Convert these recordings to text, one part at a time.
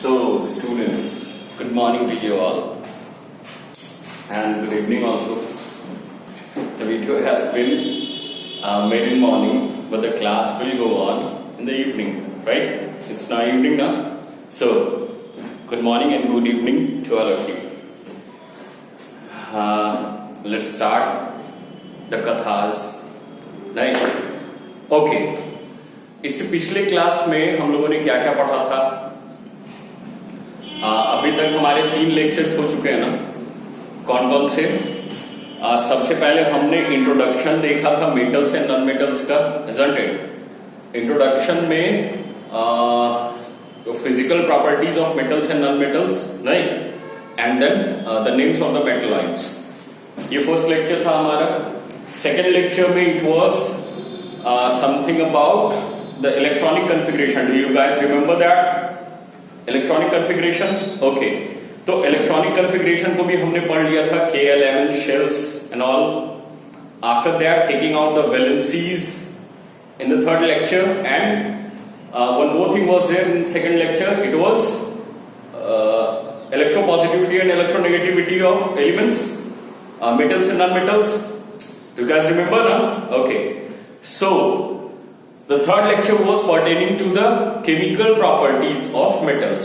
So, students, good morning to you all, and good evening also. The video has been made in morning, but the class will go on in the evening, right? It's now evening now. So, good morning and good evening to all of you. Let's start the kathas, right? Okay. इससे पिछले class में हम लोगों ने क्या क्या पढ़ा था? अभी तक हमारे 3 लेक्चर्स हो चुके हैं ना? कौन कौन से? सबसे पहले हमने इंट्रोडक्शन देखा था मेटल्स एंड नॉन मेटल्स का, isn't it? इंट्रोडक्शन में physical properties of metals and non metals, नहीं, and then the names of the metalloids. ये फर्स्ट लेक्चर था हमारा. सेकेंड लेक्चर में it was something about the electronic configuration. Do you guys remember that electronic configuration? Okay, तो electronic configuration को भी हमने पढ़ लिया था, KLMN shells and all. After that, taking out the valencies in the third lecture, and one more thing was there in second lecture. It was electropositivity and electronegativity of elements, metals and non-metals. Do you guys remember, na? Okay, so the third lecture was pertaining to the chemical properties of metals.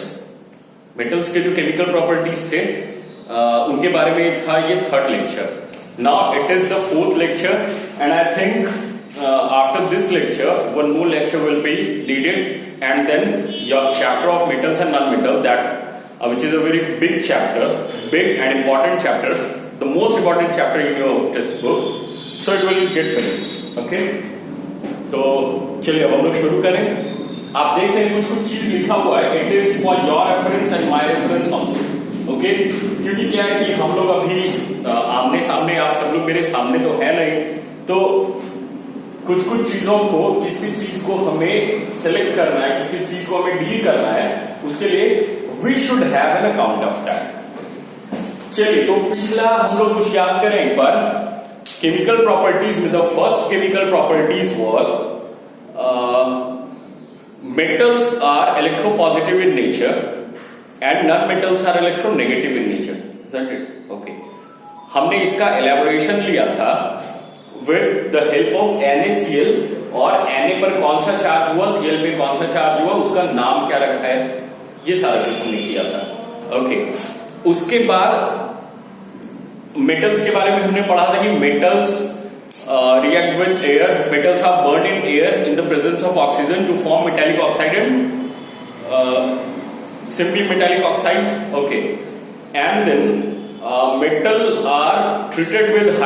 Metals के जो chemical properties थे उनके बारे में था ये third lecture. Now it is the fourth lecture, and I think after this lecture one more lecture will be needed, and then your chapter of metals and non-metal, that which is a very big chapter, big and important chapter, the most important chapter in your textbook, so it will get finished. Okay. तो चलिए अब हम लोग शुरू करें. आप देख रहे हैं कुछ चीज लिखा हुआ है. It is for your reference and my reference also. Okay, क्योंकि क्या है कि हम लोग अभी आमने सामने, आप सब लोग मेरे सामने तो है नहीं, तो कुछ चीजों को, किस चीज को हमें सिलेक्ट करना है, किस चीज को हमें डील करना है, उसके लिए we should have an account of that. चलिए, तो पिछला हम लोग कुछ याद करें एक बार. Chemical properties में the first chemical properties was metals are electropositive in nature and non-metals are electronegative in nature, isn't it? Okay. हमने इसका elaboration लिया था with the help of NaCl, और Na पर कौन सा चार्ज हुआ, Cl पे कौन सा चार्ज हुआ, उसका नाम क्या रखा है, ये सारा कुछ हमने किया था. ओके, उसके बाद मेटल्स के बारे में हमने पढ़ा था कि metals react with air. Metals are burned in air in the presence of oxygen to form metallic oxide and simply metallic oxide. Okay, and then metal are treated with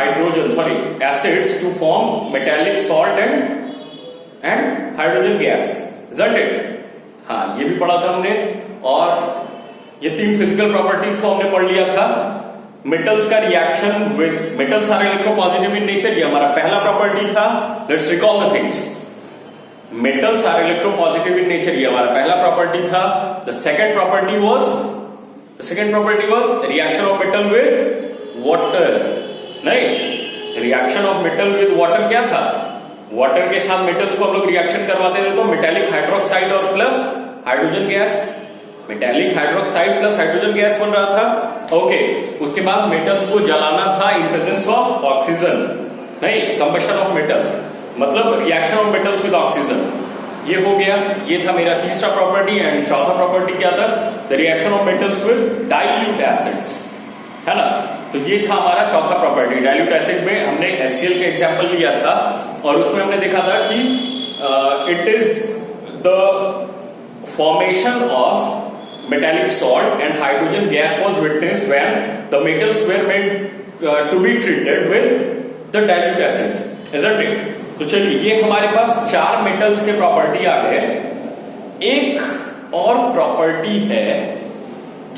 acids to form metallic salt and hydrogen gas, isn't it? हाँ, ये भी पढ़ा था हमने. और ये 3 physical properties को हमने पढ़ लिया था. मेटल्स का reaction with metals are electropositive in nature, ये हमारा पहला प्रॉपर्टी था. Let's recall the things. Metals are electropositive in nature, ये हमारा पहला प्रॉपर्टी था. The second property was reaction of metal with water. नहीं, reaction of metal with water क्या था? वाटर के साथ मेटल्स को हम लोग रिएक्शन करवाते थे तो मेटेलिक हाइड्रोक्साइड और plus hydrogen gas, metallic hydroxide plus hydrogen gas बन रहा था. ओके, उसके बाद मेटल्स को जलाना था इन प्रेजेंस ऑफ ऑक्सीजन. नहीं, कंबशन ऑफ मेटल्स मतलब reaction of metals with oxygen. ये हो गया, ये था मेरा तीसरा प्रॉपर्टी. एंड चौथा प्रॉपर्टी क्या था? The reaction of metals with dilute acids, है ना. तो ये था हमारा चौथा प्रॉपर्टी. डाइल्यूट एसिड में हमने HCl का एग्जांपल लिया था, और उसमें हमने देखा था कि it is the formation of metallic salt and hydrogen gas was witnessed when the metals were made to be treated with the dilute acids, isn't it? तो चलिए, ये हमारे पास 4 मेटल्स के प्रॉपर्टी आ गए. एक और प्रॉपर्टी है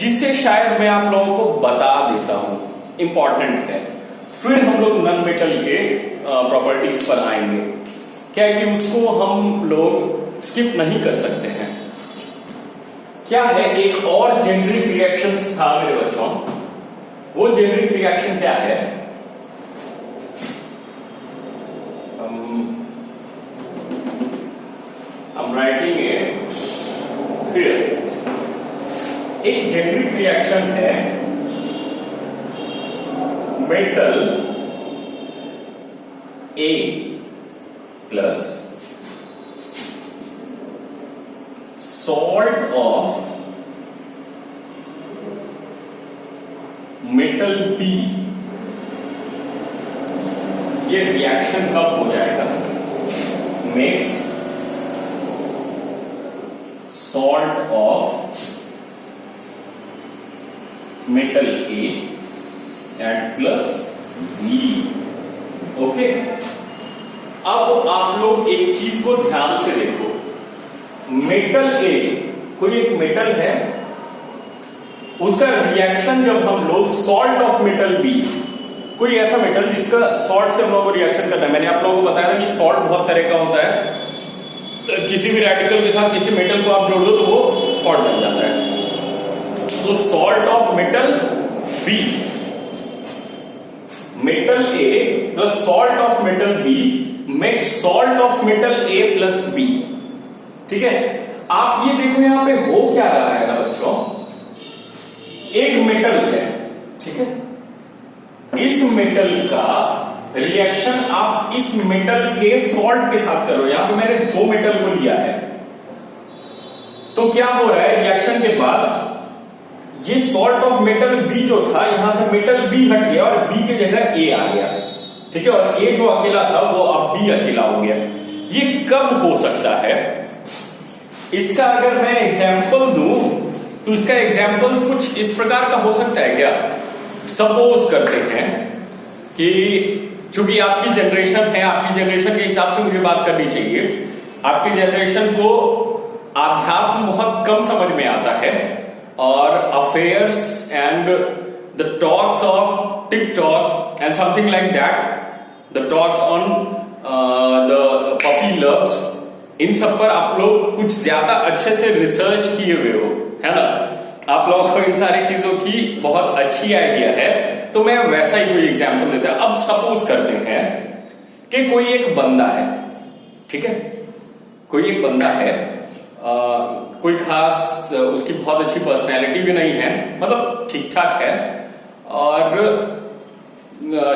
जिसे शायद मैं आप लोगों को बता देता हूं, इंपॉर्टेंट है, फिर हम लोग नॉन मेटल के प्रॉपर्टीज पर आएंगे. क्या है कि उसको हम लोग स्किप नहीं कर सकते हैं. क्या है, एक और जेनरिक रिएक्शन था मेरे बच्चों. वो जेनरिक रिएक्शन क्या है? I'm writing it here. एक जेनरिक रिएक्शन है metal A plus salt of metal B. ये रिएक्शन कब हो जाएगा? Makes salt of metal A and plus B. Okay, अब आप लोग एक चीज को ध्यान से देखो। मेटल ए कोई एक मेटल है, उसका रिएक्शन जब हम लोग सॉल्ट ऑफ मेटल बी, कोई ऐसा मेटल जिसका सॉल्ट से हम लोगों को रिएक्शन करना है। मैंने आप लोगों को बताया था कि सॉल्ट बहुत तरह का होता है, किसी भी रेडिकल के साथ किसी मेटल को आप जोड़ दो तो वो सॉल्ट बन जाता है। तो salt of metal B, metal A plus salt of metal B make salt of metal A plus B. ठीक है, आप ये देखो यहां पे हो क्या रहा है ना बच्चों, एक मेटल है, ठीक है, इस मेटल का रिएक्शन आप इस मेटल के सॉल्ट के साथ करो। यहां पे मैंने दो मेटल को लिया है, तो क्या हो रहा है रिएक्शन के बाद ये सॉल्ट ऑफ मेटल बी जो था, यहां से मेटल बी हट गया और बी की जगह ए आ गया। ठीक है, और ए जो अकेला था वो अब बी अकेला हो गया। ये कब हो सकता है? इसका अगर मैं एग्जाम्पल दूं तो इसका एग्जाम्पल्स कुछ इस प्रकार का हो सकता है क्या? सपोज करते हैं कि चूंकि आपकी जनरेशन है, आपकी जनरेशन के हिसाब से मुझे बात करनी चाहिए। आपकी जनरेशन को आध्यात्म बहुत कम समझ में आता है और affairs and the talks of TikTok and something like that, the talks on the puppy loves, इन सब पर आप लोग कुछ ज्यादा अच्छे से रिसर्च किए हुए हो, है ना? आप लोगों को इन सारी चीजों की बहुत अच्छी आइडिया है, तो मैं वैसा ही कोई एग्जाम्पल देता हूं। अब सपोज करते हैं कि कोई एक बंदा है, ठीक है, कोई एक बंदा है, कोई खास उसकी बहुत अच्छी पर्सनैलिटी भी नहीं है, मतलब ठीक ठाक है, और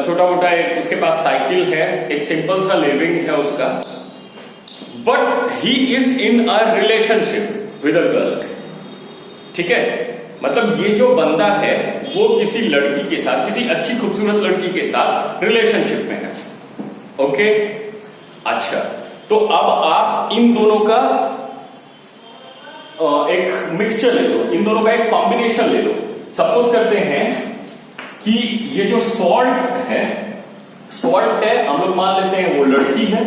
छोटा मोटा एक उसके पास साइकिल है, एक सिंपल सा लिविंग है उसका, but he is in a relationship with a girl. ठीक है, मतलब ये जो बंदा है वो किसी लड़की के साथ, किसी अच्छी खूबसूरत लड़की के साथ रिलेशनशिप में है। ओके, अच्छा, तो अब आप इन दोनों का एक मिक्सचर ले लो, इन दोनों का एक कॉम्बिनेशन ले लो। सपोज करते हैं कि ये जो सॉल्ट है, हम लोग मान लेते हैं वो लड़की है,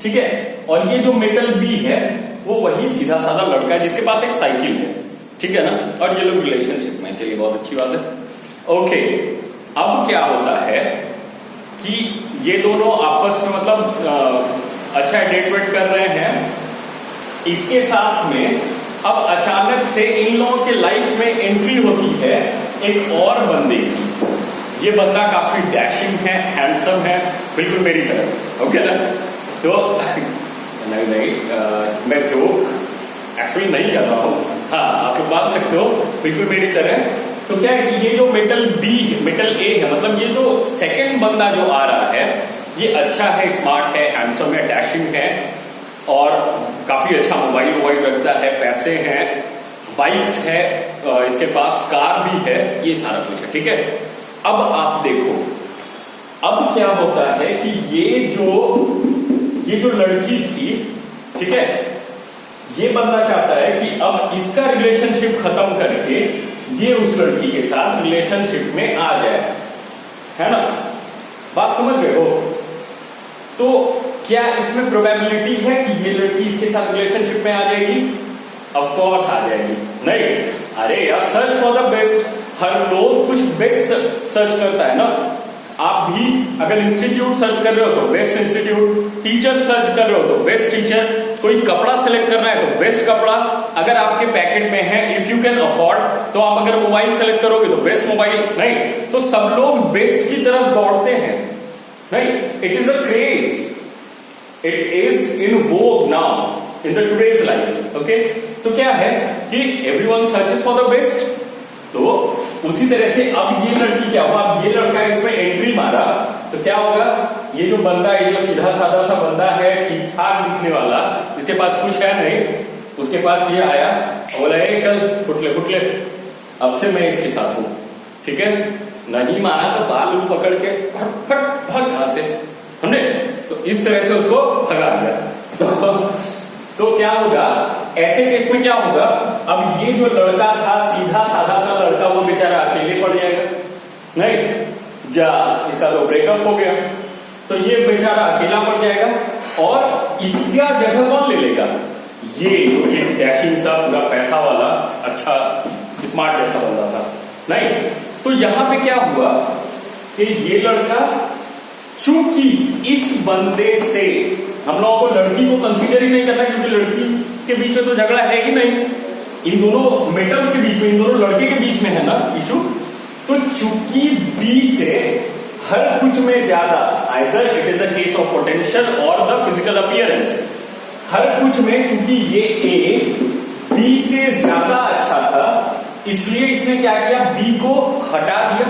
ठीक है, और ये जो मेटल बी है वो वही सीधा साधा लड़का है जिसके पास एक साइकिल है, ठीक है ना, और ये लोग रिलेशनशिप में। चलिए, बहुत अच्छी बात है। ओके, अब क्या होता है कि ये दोनों आपस में मतलब अच्छा डेट वेट कर रहे हैं, इसके साथ में अब अचानक से इन लोगों के लाइफ में एंट्री होती है एक और बंदे की। ये बंदा काफी डैशिंग है, हैंडसम है, बिल्कुल मेरी तरह। ओके ना, तो नहीं, मैं जोक एक्चुअली नहीं कर रहा हूं, हाँ आप लोग मान सकते हो, बिल्कुल मेरी तरह। तो क्या है कि ये जो मेटल बी, मेटल ए है, मतलब ये जो सेकंड बंदा जो आ रहा है ये अच्छा है, स्मार्ट है, हैंडसम है, डैशिंग है, और काफी अच्छा मोबाइल रखता है, पैसे हैं, बाइक्स है, इसके पास कार भी है, ये सारा कुछ है। ठीक है, अब आप देखो, अब क्या होता है कि ये जो लड़की थी, ठीक है, ये बंदा चाहता है कि अब इसका रिलेशनशिप खत्म करके ये उस लड़की के साथ रिलेशनशिप में आ जाए, है ना? बात समझ गए हो? तो क्या इसमें प्रोबेबिलिटी है कि ये लड़की इसके साथ रिलेशनशिप में आ जाएगी? ऑफ कोर्स आ जाएगी। नहीं, अरे यार, सर्च फॉर द बेस्ट, हर लोग कुछ बेस्ट सर्च करता है ना। आप भी अगर इंस्टीट्यूट सर्च कर रहे हो तो बेस्ट इंस्टीट्यूट, टीचर सर्च कर रहे हो तो बेस्ट टीचर, कोई कपड़ा सेलेक्ट करना है तो बेस्ट कपड़ा, अगर आपके पैकेट में है, इफ यू कैन अफोर्ड, तो आप अगर मोबाइल सेलेक्ट करोगे तो बेस्ट मोबाइल। नहीं, तो सब लोग बेस्ट की तरफ दौड़ते हैं। नहीं, it is a craze, it is in Vogue now in the today's life. Okay, तो क्या है कि everyone searches for the best. तो उसी तरह से अब ये लड़की क्या हुआ, अब ये लड़का इसमें एंट्री मारा तो क्या होगा, ये जो बंदा है, जो सीधा साधा सा बंदा है, ठीक ठाक दिखने वाला, जिसके पास कुछ है नहीं, उसके पास ये आया, बोला ए चल फुटले फुटले, अब से मैं इसके साथ हूं, ठीक है। नहीं माना तो बाल पकड़ के फट फट भाग यहां से, हमने तो इस तरह से उसको भगा दिया। तो क्या होगा ऐसे केस में, क्या होगा, अब ये जो लड़का था सीधा साधा सा लड़का, वो बेचारा अकेले पड़ जाएगा, नहीं जा इसका तो ब्रेकअप हो गया, तो ये बेचारा अकेला पड़ जाएगा और इसका जगह कौन ले लेगा, ये डैशिंग सा पूरा पैसा वाला अच्छा स्मार्ट जैसा बंदा था, नहीं। तो यहां पे क्या हुआ कि ये लड़का, चूंकि इस बंदे से हम लोगों को लड़की को कंसीडर ही नहीं करना, क्योंकि लड़की के बीच में तो झगड़ा है कि नहीं, इन दोनों मेटल्स के बीच में, इन दोनों लड़के के बीच में है ना इशू। तो चूंकि बी से हर कुछ में ज्यादा, either it is a case of potential और द फिजिकल अपीयरेंस, हर कुछ में चूंकि ये ए बी से ज्यादा अच्छा था, इसलिए इसने क्या किया, बी को हटा दिया,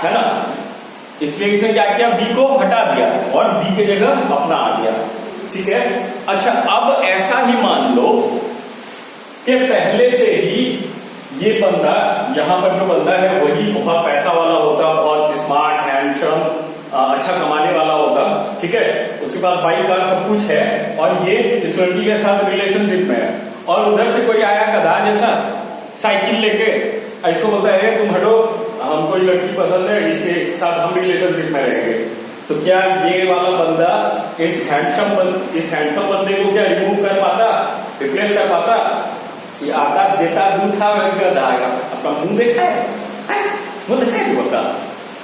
है ना। इसलिए इसने क्या किया, बी को हटा दिया और बी की जगह अपना आ गया, ठीक है। अच्छा, अब ऐसा ही मान लो कि पहले से ही ये बंदा, यहां पर जो बंदा है वही बहुत पैसा वाला होता, बहुत स्मार्ट, हैंडसम, अच्छा कमाने वाला होता, ठीक है, उसके पास बाइक कार सब कुछ है, और ये इस लड़की के साथ रिलेशनशिप में है, और उधर से कोई आया गधा जैसा साइकिल लेके, इसको बोलता है तुम हटो, हमको ये लड़की पसंद है, इसके साथ हम रिलेशनशिप में रहेंगे। तो क्या ये वाला बंदा इस हैंडसम बंदे को क्या रिमूव कर पाता, रिप्लेस कर पाता? ये आता देता दूध था, गधा आएगा, अपना मुंह देखा है, मुंह देखा है, बोलता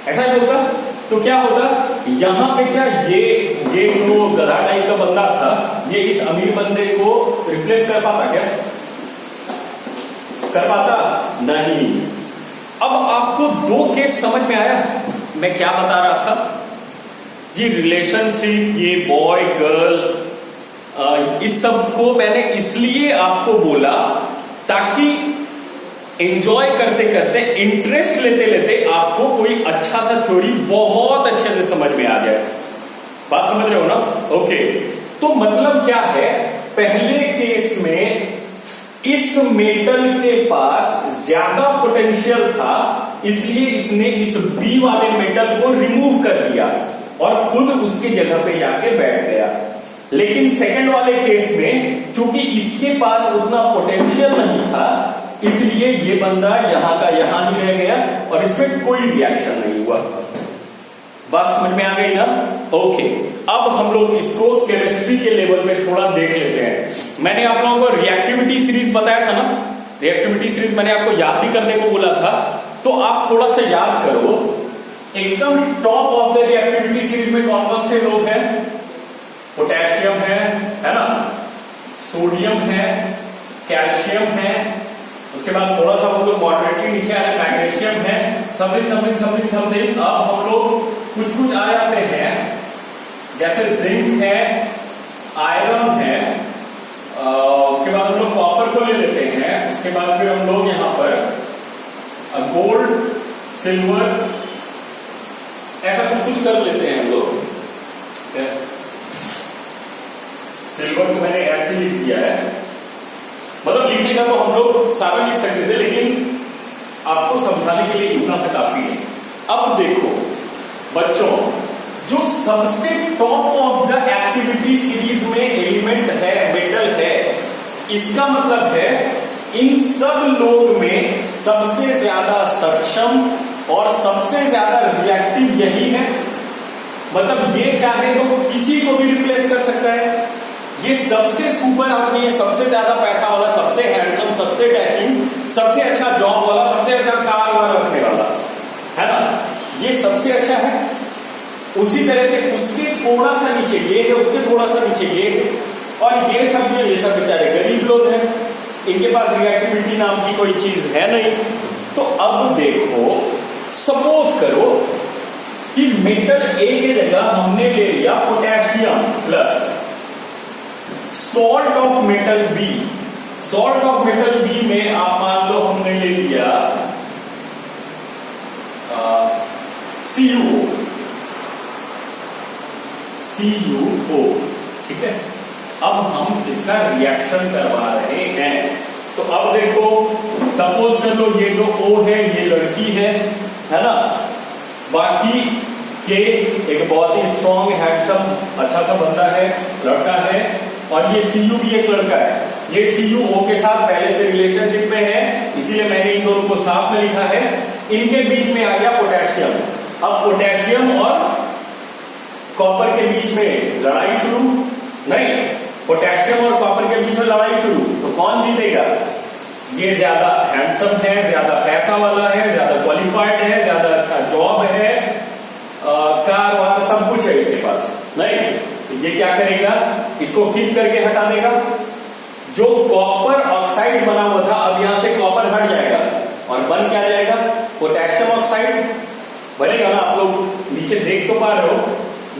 ऐसा ही बोलता। तो क्या होता, यहां पे क्या ये जो गधा टाइप का बंदा था, ये इस अमीर बंदे को रिप्लेस कर पाता क्या? कर पाता नहीं। अब आपको दो केस समझ में आया मैं क्या बता रहा था, ये रिलेशनशिप, ये बॉय गर्ल, इस सब को मैंने इसलिए आपको बोला ताकि एंजॉय करते करते, इंटरेस्ट लेते लेते आपको कोई अच्छा सा थ्योरी बहुत अच्छे से समझ में आ जाए। बात समझ रहे हो ना? ओके, तो मतलब क्या है, पहले केस में इस मेटल के पास ज्यादा पोटेंशियल था, इसलिए इसने इस बी वाले मेटल को रिमूव कर दिया और खुद उसके जगह पे जाके बैठ गया। लेकिन सेकंड वाले केस में चूंकि इसके पास उतना पोटेंशियल नहीं था, इसलिए ये बंदा यहां का यहां ही रह गया और इसमें कोई रिएक्शन नहीं हुआ। बात समझ में आ गई ना? ओके, अब हम लोग इसको केमिस्ट्री के लेवल में थोड़ा देख लेते हैं। मैंने आप लोगों को रिएक्टिविटी सीरीज बताया था ना, रिएक्टिविटी सीरीज मैंने आपको याद भी करने को बोला था, तो आप थोड़ा सा याद करो, एकदम top of the reactivity series में कौन कौन से लोग हैं? पोटेशियम है ना, सोडियम है, कैल्शियम है, उसके बाद थोड़ा सा हम लोग मॉडरेटली नीचे आ रहे हैं, मैग्नीशियम है, समथिंग। अब हम लोग कुछ आ जाते हैं, जैसे जिंक है, आयरन है, उसके बाद हम लोग कॉपर को ले लेते हैं, उसके बाद फिर हम लोग यहां पर गोल्ड, सिल्वर, ऐसा कुछ कर लेते हैं हम लोग। सिल्वर को मैंने ऐसे लिख दिया है, मतलब लिखने का तो हम लोग सारा लिख सकते थे, लेकिन आपको समझाने के लिए इतना सा काफी है। अब देखो बच्चों, जो सबसे top of the activity series में एलिमेंट है, मेटल है, इसका मतलब है इन सब लोग में सबसे ज्यादा सक्षम और सबसे ज्यादा रिएक्टिव यही है। मतलब ये चाहे तो किसी को भी रिप्लेस कर सकता है। ये सबसे सुपर आदमी है, सबसे ज्यादा पैसा वाला, सबसे हैंडसम, सबसे डैशिंग, सबसे अच्छा जॉब वाला, सबसे अच्छा कार वाला रखने वाला, है ना, ये सबसे अच्छा है। उसी तरह से उसके थोड़ा सा नीचे ये है, उसके थोड़ा सा नीचे ये है, और ये सब बेचारे गरीब लोग हैं, इनके पास रिएक्टिविटी नाम की कोई चीज है नहीं। तो अब देखो, सपोज करो कि मेटल ए की जगह हमने ले लिया potassium plus salt of metal B, salt of metal B में आप मान लो हमने ले लिया CuO, ठीक है। अब हम इसका रिएक्शन करवा रहे हैं। तो अब देखो, सपोज कर लो ये जो O है ये लड़की है ना, बाकी के एक बहुत ही स्ट्रॉन्ग हैंडसम अच्छा सा बंदा है, लड़का है, और ये Cu भी एक लड़का है। ये Cu O के साथ पहले से रिलेशनशिप में है, इसीलिए मैंने इन दोनों को साथ में लिखा है। इनके बीच में आ गया पोटेशियम। अब पोटेशियम और कॉपर के बीच में लड़ाई शुरू, नहीं, पोटेशियम और कॉपर के बीच में लड़ाई शुरू, तो कौन जीतेगा? ये ज्यादा हैंडसम है, ज्यादा पैसा वाला है, ज्यादा क्वालिफाइड है, ज्यादा अच्छा जॉब है, कार वार सब कुछ है इसके पास, नहीं, तो ये क्या करेगा? इसको किक करके हटा देगा। जो कॉपर ऑक्साइड बना हुआ था, अब यहां से कॉपर हट जाएगा और बन क्या जाएगा? पोटेशियम ऑक्साइड बनेगा ना। आप लोग नीचे देख तो पा रहे हो,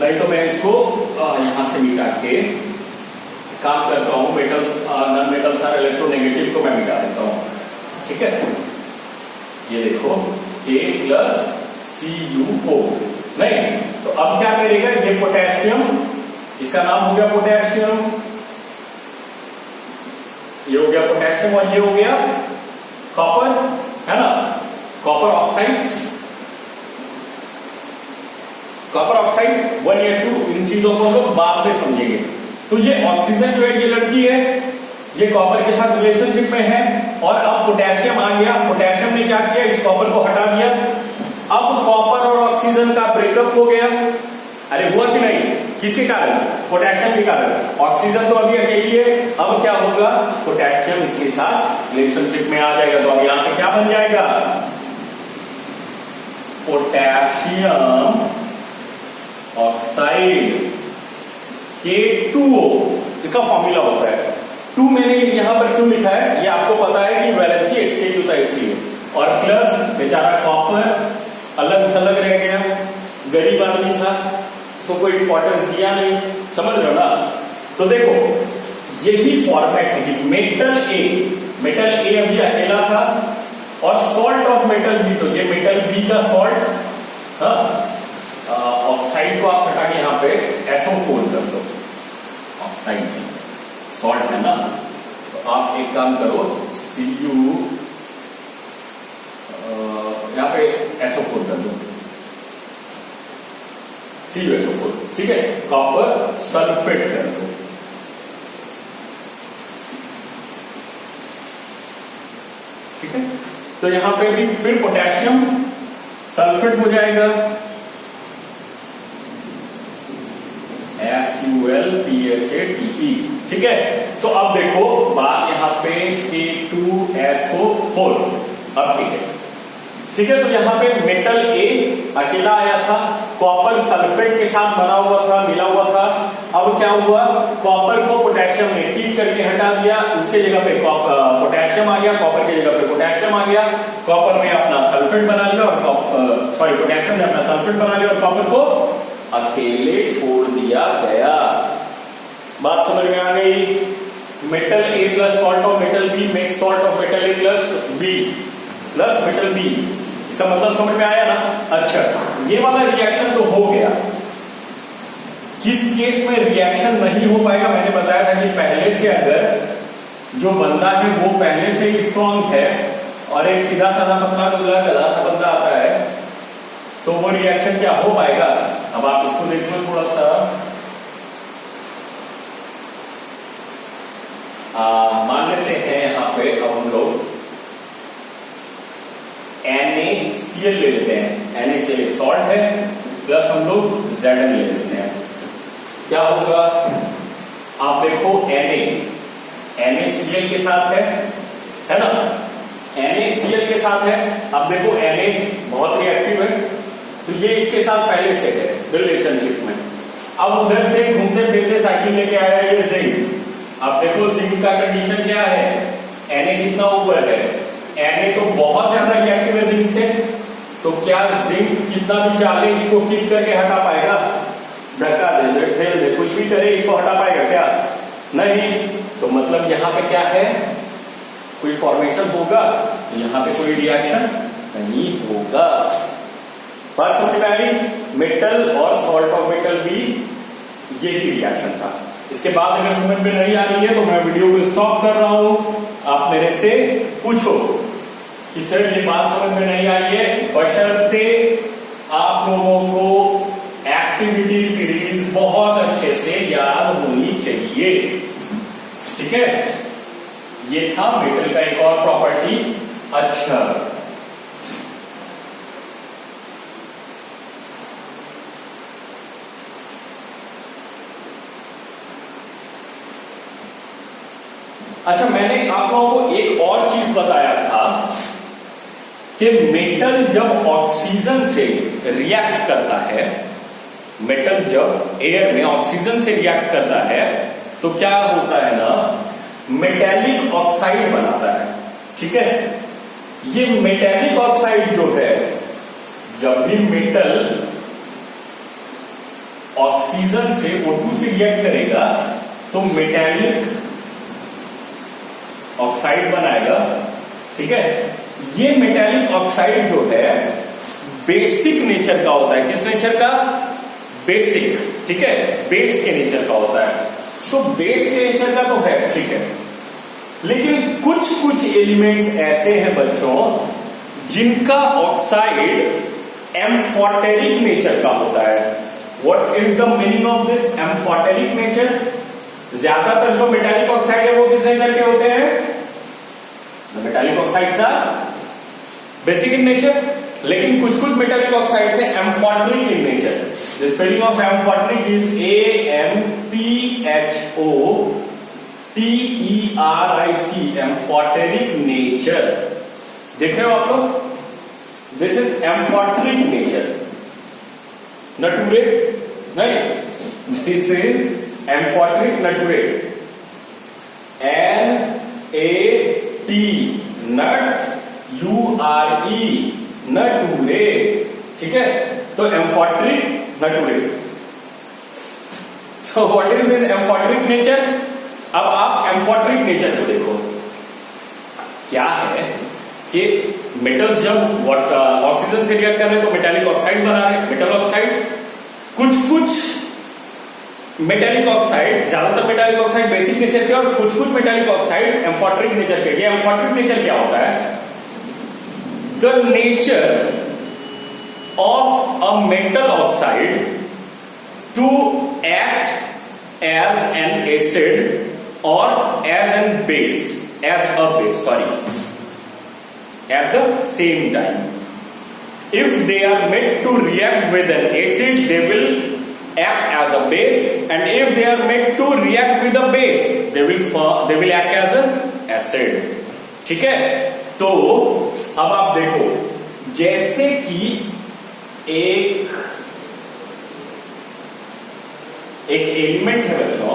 नहीं तो मैं इसको यहां से मिटा के काम करता हूं। Metals non metals are electronegative को मैं मिटा देता हूं, ठीक है। ये देखो K+CuO, नहीं, तो अब क्या करेगा? ये पोटेशियम, इसका नाम हो गया पोटेशियम, ये हो गया पोटेशियम, और ये हो गया कॉपर, है ना, कॉपर ऑक्साइड। कॉपर ऑक्साइड 1 या 2, इन चीजों को हम लोग बाद में समझेंगे। तो ये ऑक्सीजन जो है ये लड़की है, ये कॉपर के साथ रिलेशनशिप में है, और अब पोटेशियम आ गया। पोटेशियम ने क्या किया? इस कॉपर को हटा दिया। अब कॉपर और ऑक्सीजन का ब्रेकअप हो गया। अरे हुआ कि नहीं? किसके कारण? पोटेशियम के कारण। ऑक्सीजन तो अभी अकेली है, अब क्या होगा? पोटेशियम इसके साथ रिलेशनशिप में आ जाएगा। तो अब यहां पे क्या बन जाएगा? पोटेशियम ऑक्साइड K2O, इसका फॉर्मूला होता है। 2 मैंने यहां पर क्यों लिखा है? ये आपको पता है कि वैलेंसी एक्सचेंज होता है इसलिए। और प्लस बेचारा कॉपर अलग थलग रह गया, गरीब आदमी था, उसको कोई इंपॉर्टेंस दिया नहीं, समझ रहे हो ना। तो देखो यही फॉर्मेट है कि मेटल ए अभी अकेला था, और सॉल्ट ऑफ मेटल बी, तो ये मेटल बी का सॉल्ट, ऑक्साइड को आप हटा के यहां पे SO4 कर दो। ऑक्साइड सॉल्ट है ना, तो आप एक काम करो, Cu यहां पे SO4 कर दो, CuSO4, ठीक है। कॉपर सल्फेट कर दो, ठीक है। तो यहां पे भी फिर पोटेशियम सल्फेट हो जाएगा, SuLPHATE, ठीक है। तो अब देखो बात यहां पे K2SO4, अब ठीक है। तो यहां पे मेटल ए अकेला आया था, कॉपर सल्फेट के साथ बना हुआ था, मिला हुआ था। अब क्या हुआ? कॉपर को पोटेशियम ने किक करके हटा दिया, उसके जगह पे पोटेशियम आ गया, कॉपर की जगह पे पोटेशियम आ गया। कॉपर ने अपना सल्फेट बना लिया, और पोटेशियम ने अपना सल्फेट बना लिया, और कॉपर को अकेले छोड़ दिया गया। बात समझ में आ गई? Metal A plus salt of metal B make salt of metal A plus B plus metal B. इसका मतलब समझ में आया ना? अच्छा, ये वाला रिएक्शन तो हो गया। किस केस में रिएक्शन नहीं हो पाएगा? मैंने बताया था कि पहले से अगर जो बंदा है वो पहले से ही स्ट्रांग है, और एक सीधा साधा पतला दुबला गधा सा बंदा आता है, तो वो रिएक्शन क्या हो पाएगा? अब आप इसको देख लो थोड़ा सा, मान लेते हैं यहां पे अब हम लोग NaCl ले लेते हैं। NaCl एक सॉल्ट है, प्लस हम लोग Zn ले लेते हैं। क्या होगा? आप देखो NaCl के साथ है ना, NaCl के साथ है। अब देखो Na बहुत रिएक्टिव है, तो ये इसके साथ पहले से है रिलेशनशिप में। अब उधर से घूमते फिरते साइकिल लेके आया ये जिंक। अब देखो जिंक का कंडीशन क्या है? Na कितना ऊपर है? Na तो बहुत ज्यादा रिएक्टिव है जिंक से, तो क्या जिंक कितना भी चाले इसको किक करके हटा पाएगा? धक्का दे, ठेल दे, कुछ भी करे इसको हटा पाएगा क्या? नहीं। तो मतलब यहां पे क्या है? कोई फॉर्मेशन होगा? यहां पे कोई रिएक्शन नहीं होगा। बात समझ में आई? मेटल और सॉल्ट ऑफ मेटल भी यही रिएक्शन था। इसके बाद अगर समझ में नहीं आ रही है तो मैं वीडियो को स्टॉप कर रहा हूं, आप मेरे से पूछो कि सर ये बात समझ में नहीं आई है, बशर्ते आप लोगों को एक्टिविटी सीरीज बहुत अच्छे से याद होनी चाहिए। ठीक है, ये था मेटल का एक और प्रॉपर्टी। अच्छा, अच्छा मैंने आप लोगों को एक और चीज बताया था कि मेटल जब ऑक्सीजन से रिएक्ट करता है, मेटल जब एयर में ऑक्सीजन से रिएक्ट करता है तो क्या होता है ना, मेटेलिक ऑक्साइड बनाता है। ठीक है, ये मेटेलिक ऑक्साइड जो है, जब भी मेटल ऑक्सीजन से O2 से रिएक्ट करेगा तो मेटेलिक ऑक्साइड बनाएगा। ठीक है, ये मेटेलिक ऑक्साइड जो है बेसिक नेचर का होता है। किस नेचर का? बेसिक। ठीक है, बेस के नेचर का होता है। तो बेस के नेचर का तो है, ठीक है, लेकिन कुछ कुछ एलिमेंट्स ऐसे हैं बच्चों जिनका ऑक्साइड एम्फोटेरिक नेचर का होता है। What is the meaning of this amphoteric nature? ज्यादातर जो मेटालिक ऑक्साइड है वो किस नेचर के होते हैं? Metallic oxides are basic in nature, लेकिन कुछ कुछ मेटालिक ऑक्साइड्स है amphoteric in nature. The spelling of amphoteric is AMPHOTERIC, amphoteric nature. देख रहे हो आप लोग? दिस इज एम्फोटेरिक नेचर, नटूरे नहीं, दिस इज एम्फोटेरिक नटूरेट, NAT नट, URE नटूरे। ठीक है, तो एम्फोटेरिक नटूरेट। So what is this amphoteric nature? अब आप एम्फोटेरिक नेचर को देखो, क्या है कि मेटल्स जब ऑक्सीजन से रिएक्ट कर रहे हैं तो मेटालिक ऑक्साइड बना रहे हैं, मेटल ऑक्साइड। कुछ कुछ मेटालिक ऑक्साइड, ज्यादातर मेटालिक ऑक्साइड बेसिक नेचर के और कुछ कुछ मेटालिक ऑक्साइड एम्फोटेरिक नेचर के। ये एम्फोटेरिक नेचर क्या होता है? The nature of a metal oxide to act as an acid और as an base, as a base, sorry, at the same time. If they are made to react with an acid, they will act as a base, and if they are made to react with a base, they will act as an acid. ठीक है, तो अब आप देखो, जैसे कि एक element है बच्चों,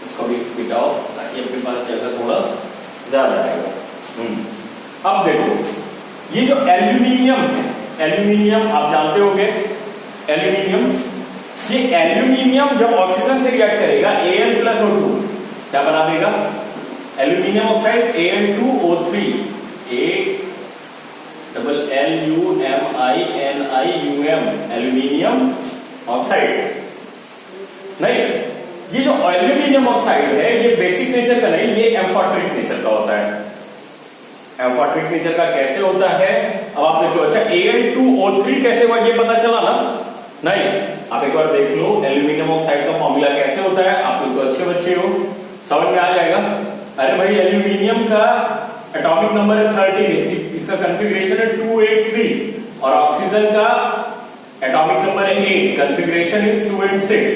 इसको भी मिटाओ ताकि अपने पास जगह थोड़ा ज्यादा आएगा। अब देखो, ये जो एल्यूमिनियम है, एल्यूमिनियम आप जानते होंगे, एल्यूमिनियम, ये एल्यूमिनियम जब ऑक्सीजन से रिएक्ट करेगा Al प्लस O2 क्या बना देगा? Aluminium oxide Al2O3, ALLUMINIUM, aluminium oxide. नहीं, ये जो एल्यूमिनियम ऑक्साइड है ये बेसिक नेचर का नहीं, ये एम्फोटेरिक नेचर का होता है। एम्फोटेरिक नेचर का कैसे होता है? अब आप देखो, अच्छा Al2O3 कैसे हुआ ये पता चला ना? नहीं, आप एक बार देख लो एल्यूमिनियम ऑक्साइड का फॉर्मूला कैसे होता है। आप लोग तो अच्छे बच्चे हो, समझ में आ जाएगा। अरे भाई, एल्यूमिनियम का एटॉमिक नंबर है 13, इसका कॉन्फ़िगरेशन है 283, और ऑक्सीजन का एटॉमिक नंबर है 8, कॉन्फ़िगरेशन इज 2 and 6।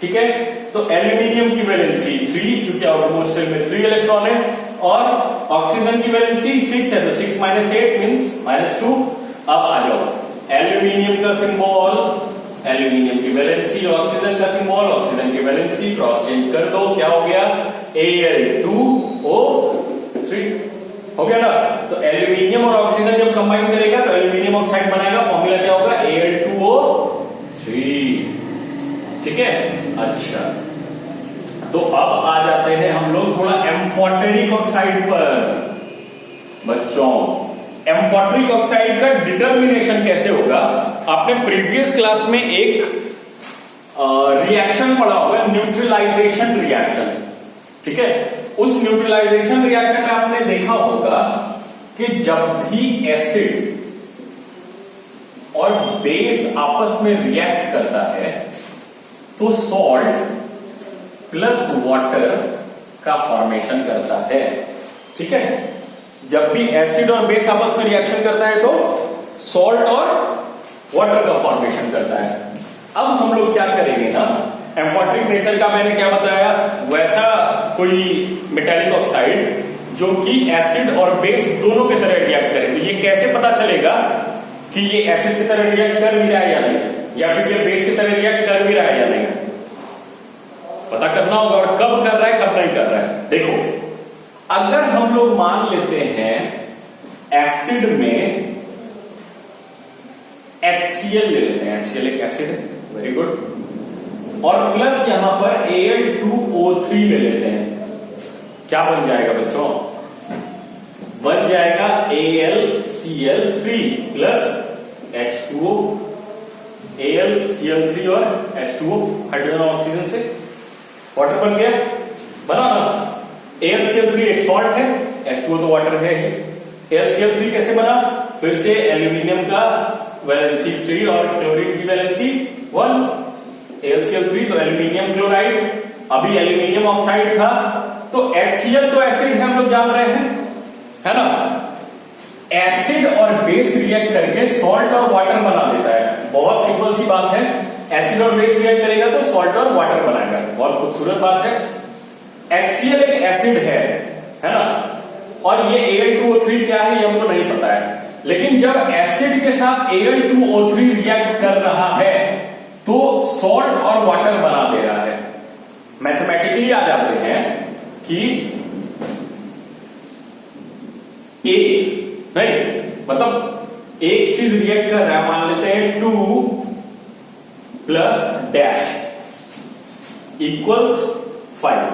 ठीक है, तो एल्यूमिनियम की वैलेंसी 3, क्योंकि आउटरमोस्ट शेल में 3 इलेक्ट्रॉन है, और ऑक्सीजन की वैलेंसी 6 है, तो 6 - 8 मींस -2। अब आ जाओ, एल्यूमिनियम का सिंबल, एल्यूमिनियम की वैलेंसी, ऑक्सीजन का सिंबल, ऑक्सीजन की वैलेंसी, क्रॉस चेंज कर दो, क्या हो गया? Al2O3 हो गया ना? तो एल्यूमिनियम और ऑक्सीजन जब कंबाइन करेगा तो एल्यूमिनियम ऑक्साइड बनाएगा, फॉर्मूला क्या होगा? Al2O3। ठीक है, अच्छा तो अब आ जाते हैं हम लोग थोड़ा एम्फोटेरिक ऑक्साइड पर। बच्चों, एम्फोटेरिक ऑक्साइड का डिटर्मिनेशन कैसे होगा? आपने प्रीवियस क्लास में एक रिएक्शन पढ़ा होगा, न्यूट्रलाइजेशन रिएक्शन। ठीक है, उस न्यूट्रलाइजेशन रिएक्शन में आपने देखा होगा कि जब भी एसिड और बेस आपस में रिएक्ट करता है तो सॉल्ट प्लस वाटर का फॉर्मेशन करता है। ठीक है, जब भी एसिड और बेस आपस में रिएक्शन करता है तो सॉल्ट और वाटर का फॉर्मेशन करता है। अब हम लोग क्या करेंगे ना, एम्फोटेरिक नेचर का मैंने क्या बताया, वैसा कोई मेटेलिक ऑक्साइड जो कि एसिड और बेस दोनों की तरह रिएक्ट करे। तो ये कैसे पता चलेगा कि ये एसिड की तरह रिएक्ट कर भी रहा है या नहीं, या फिर ये बेस की तरह रिएक्ट कर भी रहा है या नहीं, पता करना होगा। और कब कर रहा है, कब नहीं कर रहा है। देखो, अगर हम लोग मान लेते हैं एसिड में HCl ले लेते हैं, HCl एक एसिड है, वेरी गुड, और प्लस यहां पर Al2O3 ले लेते हैं, क्या बन जाएगा बच्चों? बन जाएगा AlCl3 प्लस H2O, AlCl3 और H2O हाइड्रोजन ऑक्सीजन से वाटर बन गया, बना ना। AlCl3 एक सॉल्ट है, H2O तो वाटर है ही। AlCl3 कैसे बना? फिर से एल्यूमिनियम का वैलेंसी 3 और क्लोरीन की वैलेंसी 1। AlCl3 तो एल्यूमिनियम क्लोराइड, अभी एल्यूमिनियम ऑक्साइड था, तो HCl तो एसिड है, हम लोग जान रहे हैं, है ना। एसिड और बेस रिएक्ट करके सॉल्ट और वाटर बना देता है। बहुत सिंपल सी बात है, एसिड और बेस रिएक्ट करेगा तो सॉल्ट और वाटर बनाएगा, बहुत खूबसूरत बात है। HCl एक एसिड है ना, और ये Al2O3 क्या है ये हमको नहीं पता है, लेकिन जब एसिड के साथ Al2O3 रिएक्ट कर रहा है तो सॉल्ट और वाटर बना दे रहा है। मैथमेटिकली आ जाते हैं कि ए नहीं, मतलब एक चीज रिएक्ट कर रहा है, मान लेते हैं 2 प्लस डैश इक्वल्स 5,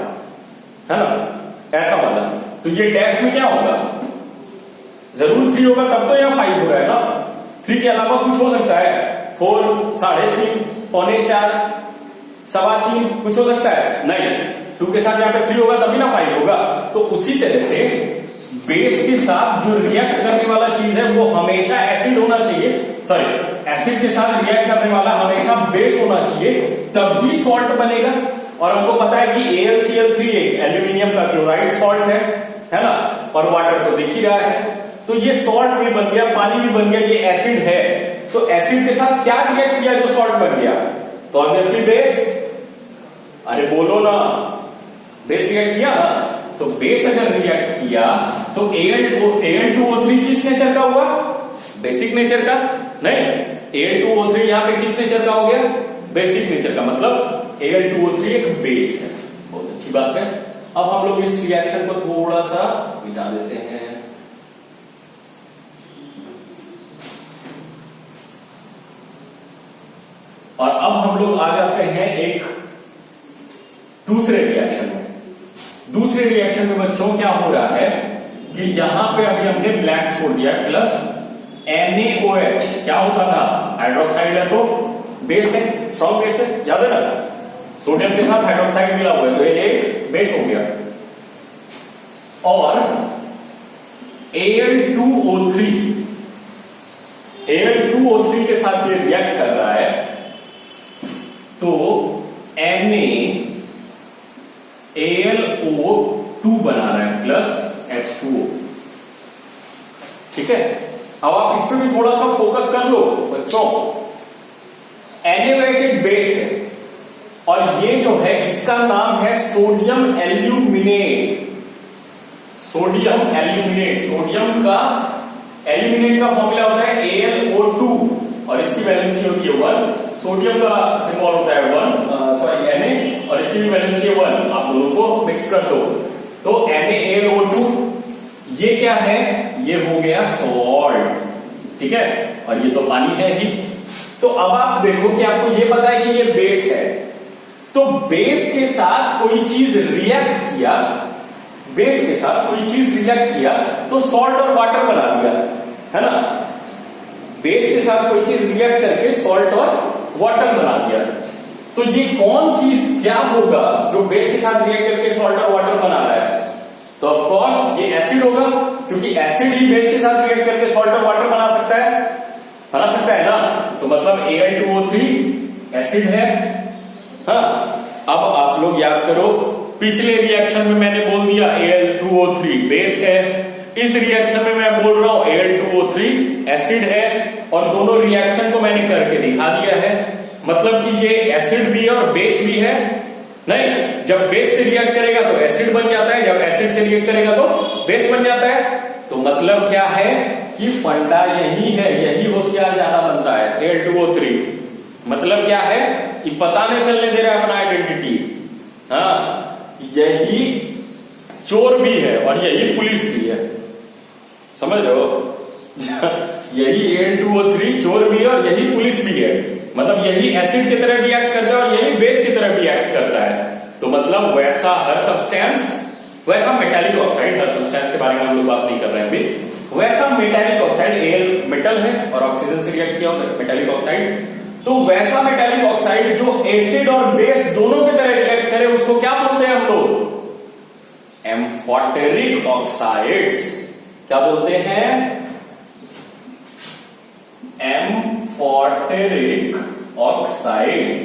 है ना, ऐसा वाला। तो ये डैश में क्या होगा? जरूर 3 होगा, तब तो यहां 5 हो रहा है ना। 3 के अलावा कुछ हो सकता है, 4, 3.5, पौने 4, 3.25, कुछ हो सकता है नहीं। 2 के साथ यहां पे 3 होगा तभी ना 5 होगा। तो उसी तरह से बेस के साथ जो रिएक्ट करने वाला चीज है वो हमेशा एसिड होना चाहिए, सॉरी, एसिड के साथ रिएक्ट करने वाला हमेशा बेस होना चाहिए, तभी सॉल्ट बनेगा। और हमको पता है कि AlCl3 एक एल्यूमिनियम का क्लोराइड सॉल्ट है ना, और वाटर तो दिख ही रहा है। तो ये सॉल्ट भी बन गया, पानी भी बन गया, ये एसिड है। तो एसिड के साथ क्या रिएक्ट किया जो सॉल्ट बन गया? तो ऑब्वियसली बेस। अरे बोलो ना, बेस रिएक्ट किया ना। तो बेस अगर रिएक्ट किया तो Al2O3 किस नेचर का हुआ? बेसिक नेचर का नहीं। Al2O3 यहां पे किस नेचर का हो गया? बेसिक नेचर का, मतलब Al2O3 एक बेस है। बहुत अच्छी बात है। अब हम लोग इस रिएक्शन को थोड़ा सा मिटा देते हैं। और अब हम लोग आ जाते हैं एक दूसरे रिएक्शन में। दूसरे रिएक्शन में बच्चों क्या हो रहा है कि यहां पे अभी हमने ब्लैंक छोड़ दिया, प्लस NaOH क्या होता था? हाइड्रोक्साइड है तो बेस है, स्ट्रॉन्ग बेस है, याद है ना। सोडियम के साथ हाइड्रोक्साइड मिला हुआ है तो ये एक बेस हो गया। और Al2O3 के साथ ये रिएक्ट कर रहा है तो NaAlO2 बना रहा है प्लस H2O। ठीक है, अब आप इस पर भी थोड़ा सा फोकस कर लो बच्चों। NaOH एक बेस है और ये जो है इसका नाम है sodium aluminate. Sodium aluminate, sodium का एल्यूमिनेट का फॉर्मूला होता है AlO2 और इसकी वैलेंसी होती है 1। सोडियम का सिंबल होता है 1, सॉरी Na, और इसकी भी वैलेंसी है 1। आप दोनों को मिक्स कर दो तो NaAlO2 ये क्या है? ये हो गया सॉल्ट। ठीक है, और ये तो पानी है ही। तो अब आप देखो कि आपको ये पता है कि ये बेस है, तो बेस के साथ कोई चीज रिएक्ट किया, बेस के साथ कोई चीज रिएक्ट किया तो सॉल्ट और वाटर बना दिया, है ना। बेस के साथ कोई चीज रिएक्ट करके सॉल्ट और वाटर बना दिया। तो ये कौन चीज क्या होगा जो बेस के साथ रिएक्ट करके सॉल्ट और वाटर बना रहा है? तो ऑफ कोर्स ये एसिड होगा, क्योंकि एसिड ही बेस के साथ रिएक्ट करके सॉल्ट और वाटर बना सकता है ना। तो मतलब Al2O3 एसिड है। हाँ, अब आप लोग याद करो, पिछले रिएक्शन में मैंने बोल दिया Al2O3 बेस है, इस रिएक्शन में मैं बोल रहा हूं Al2O3 एसिड है, और दोनों रिएक्शन को मैंने करके दिखा दिया है। मतलब कि ये एसिड भी है और बेस भी है। नहीं, जब बेस से रिएक्ट करेगा तो एसिड बन जाता है, जब एसिड से रिएक्ट करेगा तो बेस बन जाता है। तो मतलब क्या है कि फंडा यही है, यही होशियार ज्यादा बनता है Al2O3। मतलब क्या है कि पता नहीं चलने दे रहा है अपना आइडेंटिटी। हाँ, यही चोर भी है और यही पुलिस भी है, समझ रहे हो? यही Al2O3 चोर भी है और यही पुलिस भी है। मतलब यही एसिड की तरह रिएक्ट करता है और यही बेस की तरह रिएक्ट करता है। तो मतलब वैसा हर सब्सटेंस, वैसा मेटालिक ऑक्साइड, हर सब्सटेंस के बारे में हम लोग बात नहीं कर रहे हैं अभी, वैसा मेटालिक ऑक्साइड, Al मेटल है और ऑक्सीजन से रिएक्ट किया होता है मेटालिक ऑक्साइड। तो वैसा मेटालिक ऑक्साइड जो एसिड और बेस दोनों की तरह रिएक्ट करे, उसको क्या बोलते हैं हम लोग? Amphoteric oxides. क्या बोलते हैं? Amphoteric oxides.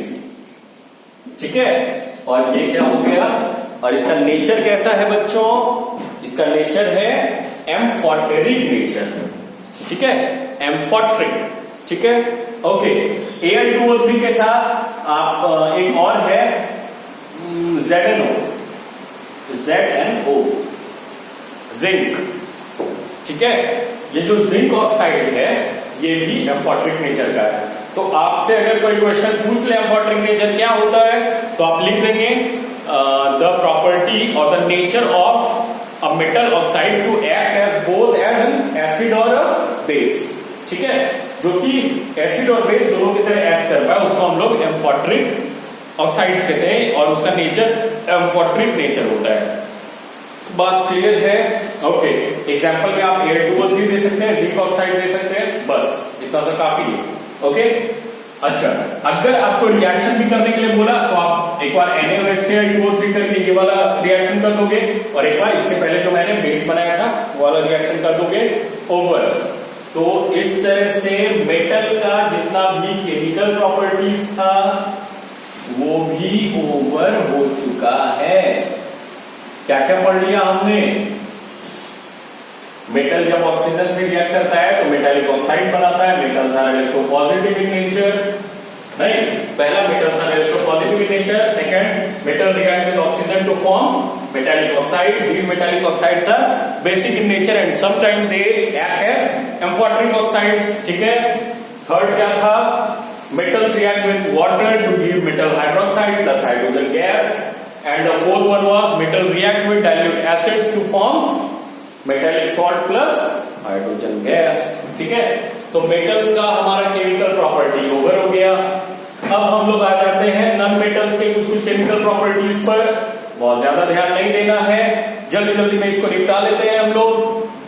ठीक है, और ये क्या हो गया? और इसका नेचर कैसा है बच्चों? इसका नेचर है एम्फोटेरिक नेचर। ठीक है, एम्फोट्रिक। ठीक है, ओके। Al2O3 के साथ आप एक और है ZNO, जिंक। ठीक है, ये जो जिंक ऑक्साइड है ये भी एम्फोट्रिक नेचर का है। तो आपसे अगर कोई क्वेश्चन पूछ ले एम्फोट्रिक नेचर क्या होता है, तो आप लिख देंगे द प्रॉपर्टी और the nature of a metal oxide to act as both as an acid और अ बेस। ठीक है, जो कि एसिड और बेस दोनों की तरह एक्ट कर पाए, उसको हम लोग एम्फोट्रिक ऑक्साइड्स कहते हैं और उसका नेचर एम्फोट्रिक नेचर होता है। बात क्लियर है? ओके, एग्जांपल में आप Al2O3 दे सकते हैं, जिंक ऑक्साइड दे सकते हैं, बस इतना सा काफी है। ओके, अच्छा, अगर आपको रिएक्शन भी करने के लिए बोला तो आप एक बार NaOHCl2O3 करके ये वाला रिएक्शन कर दोगे, और एक बार इससे पहले जो मैंने बेस बनाया था वो वाला रिएक्शन कर दोगे, ओवर। तो इस तरह से मेटल का जितना भी केमिकल प्रॉपर्टीज था वो भी ओवर हो चुका है। क्या क्या पढ़ लिया हमने? मेटल जब ऑक्सीजन से रिएक्ट करता है तो मेटालिक ऑक्साइड बनाता है, metals are electropositive in nature. नहीं, पहला metals are electropositive in nature, second metal react with oxygen to form metallic oxide. These metallic oxides are basic in nature and sometimes they act as amphoteric oxides. ठीक है, third क्या था? Metals react with water to give metal hydroxide plus hydrogen gas, and the fourth one was metal react with dilute acids to form metallic salt plus hydrogen gas. ठीक है, तो metals का हमारा chemical property over हो गया। अब हम लोग आ जाते हैं नॉन मेटल्स के कुछ केमिकल प्रॉपर्टीज पर। बहुत ज्यादा ध्यान नहीं देना है, जल्दी जल्दी में इसको निपटा लेते हैं हम लोग।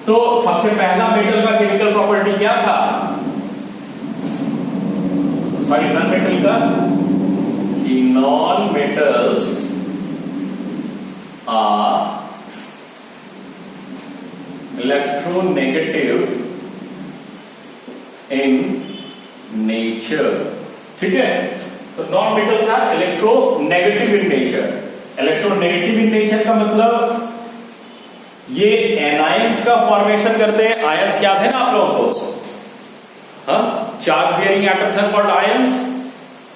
तो सबसे पहला मेटल का केमिकल प्रॉपर्टी क्या था? सॉरी, नॉन मेटल का, कि non metals are electronegative in nature. ठीक है, तो non metals are electronegative in nature. Electronegative in nature का मतलब ये एनायंस का फॉर्मेशन करते हैं। आयंस याद है ना आप लोगों को? हाँ, charge bearing atoms are called ions.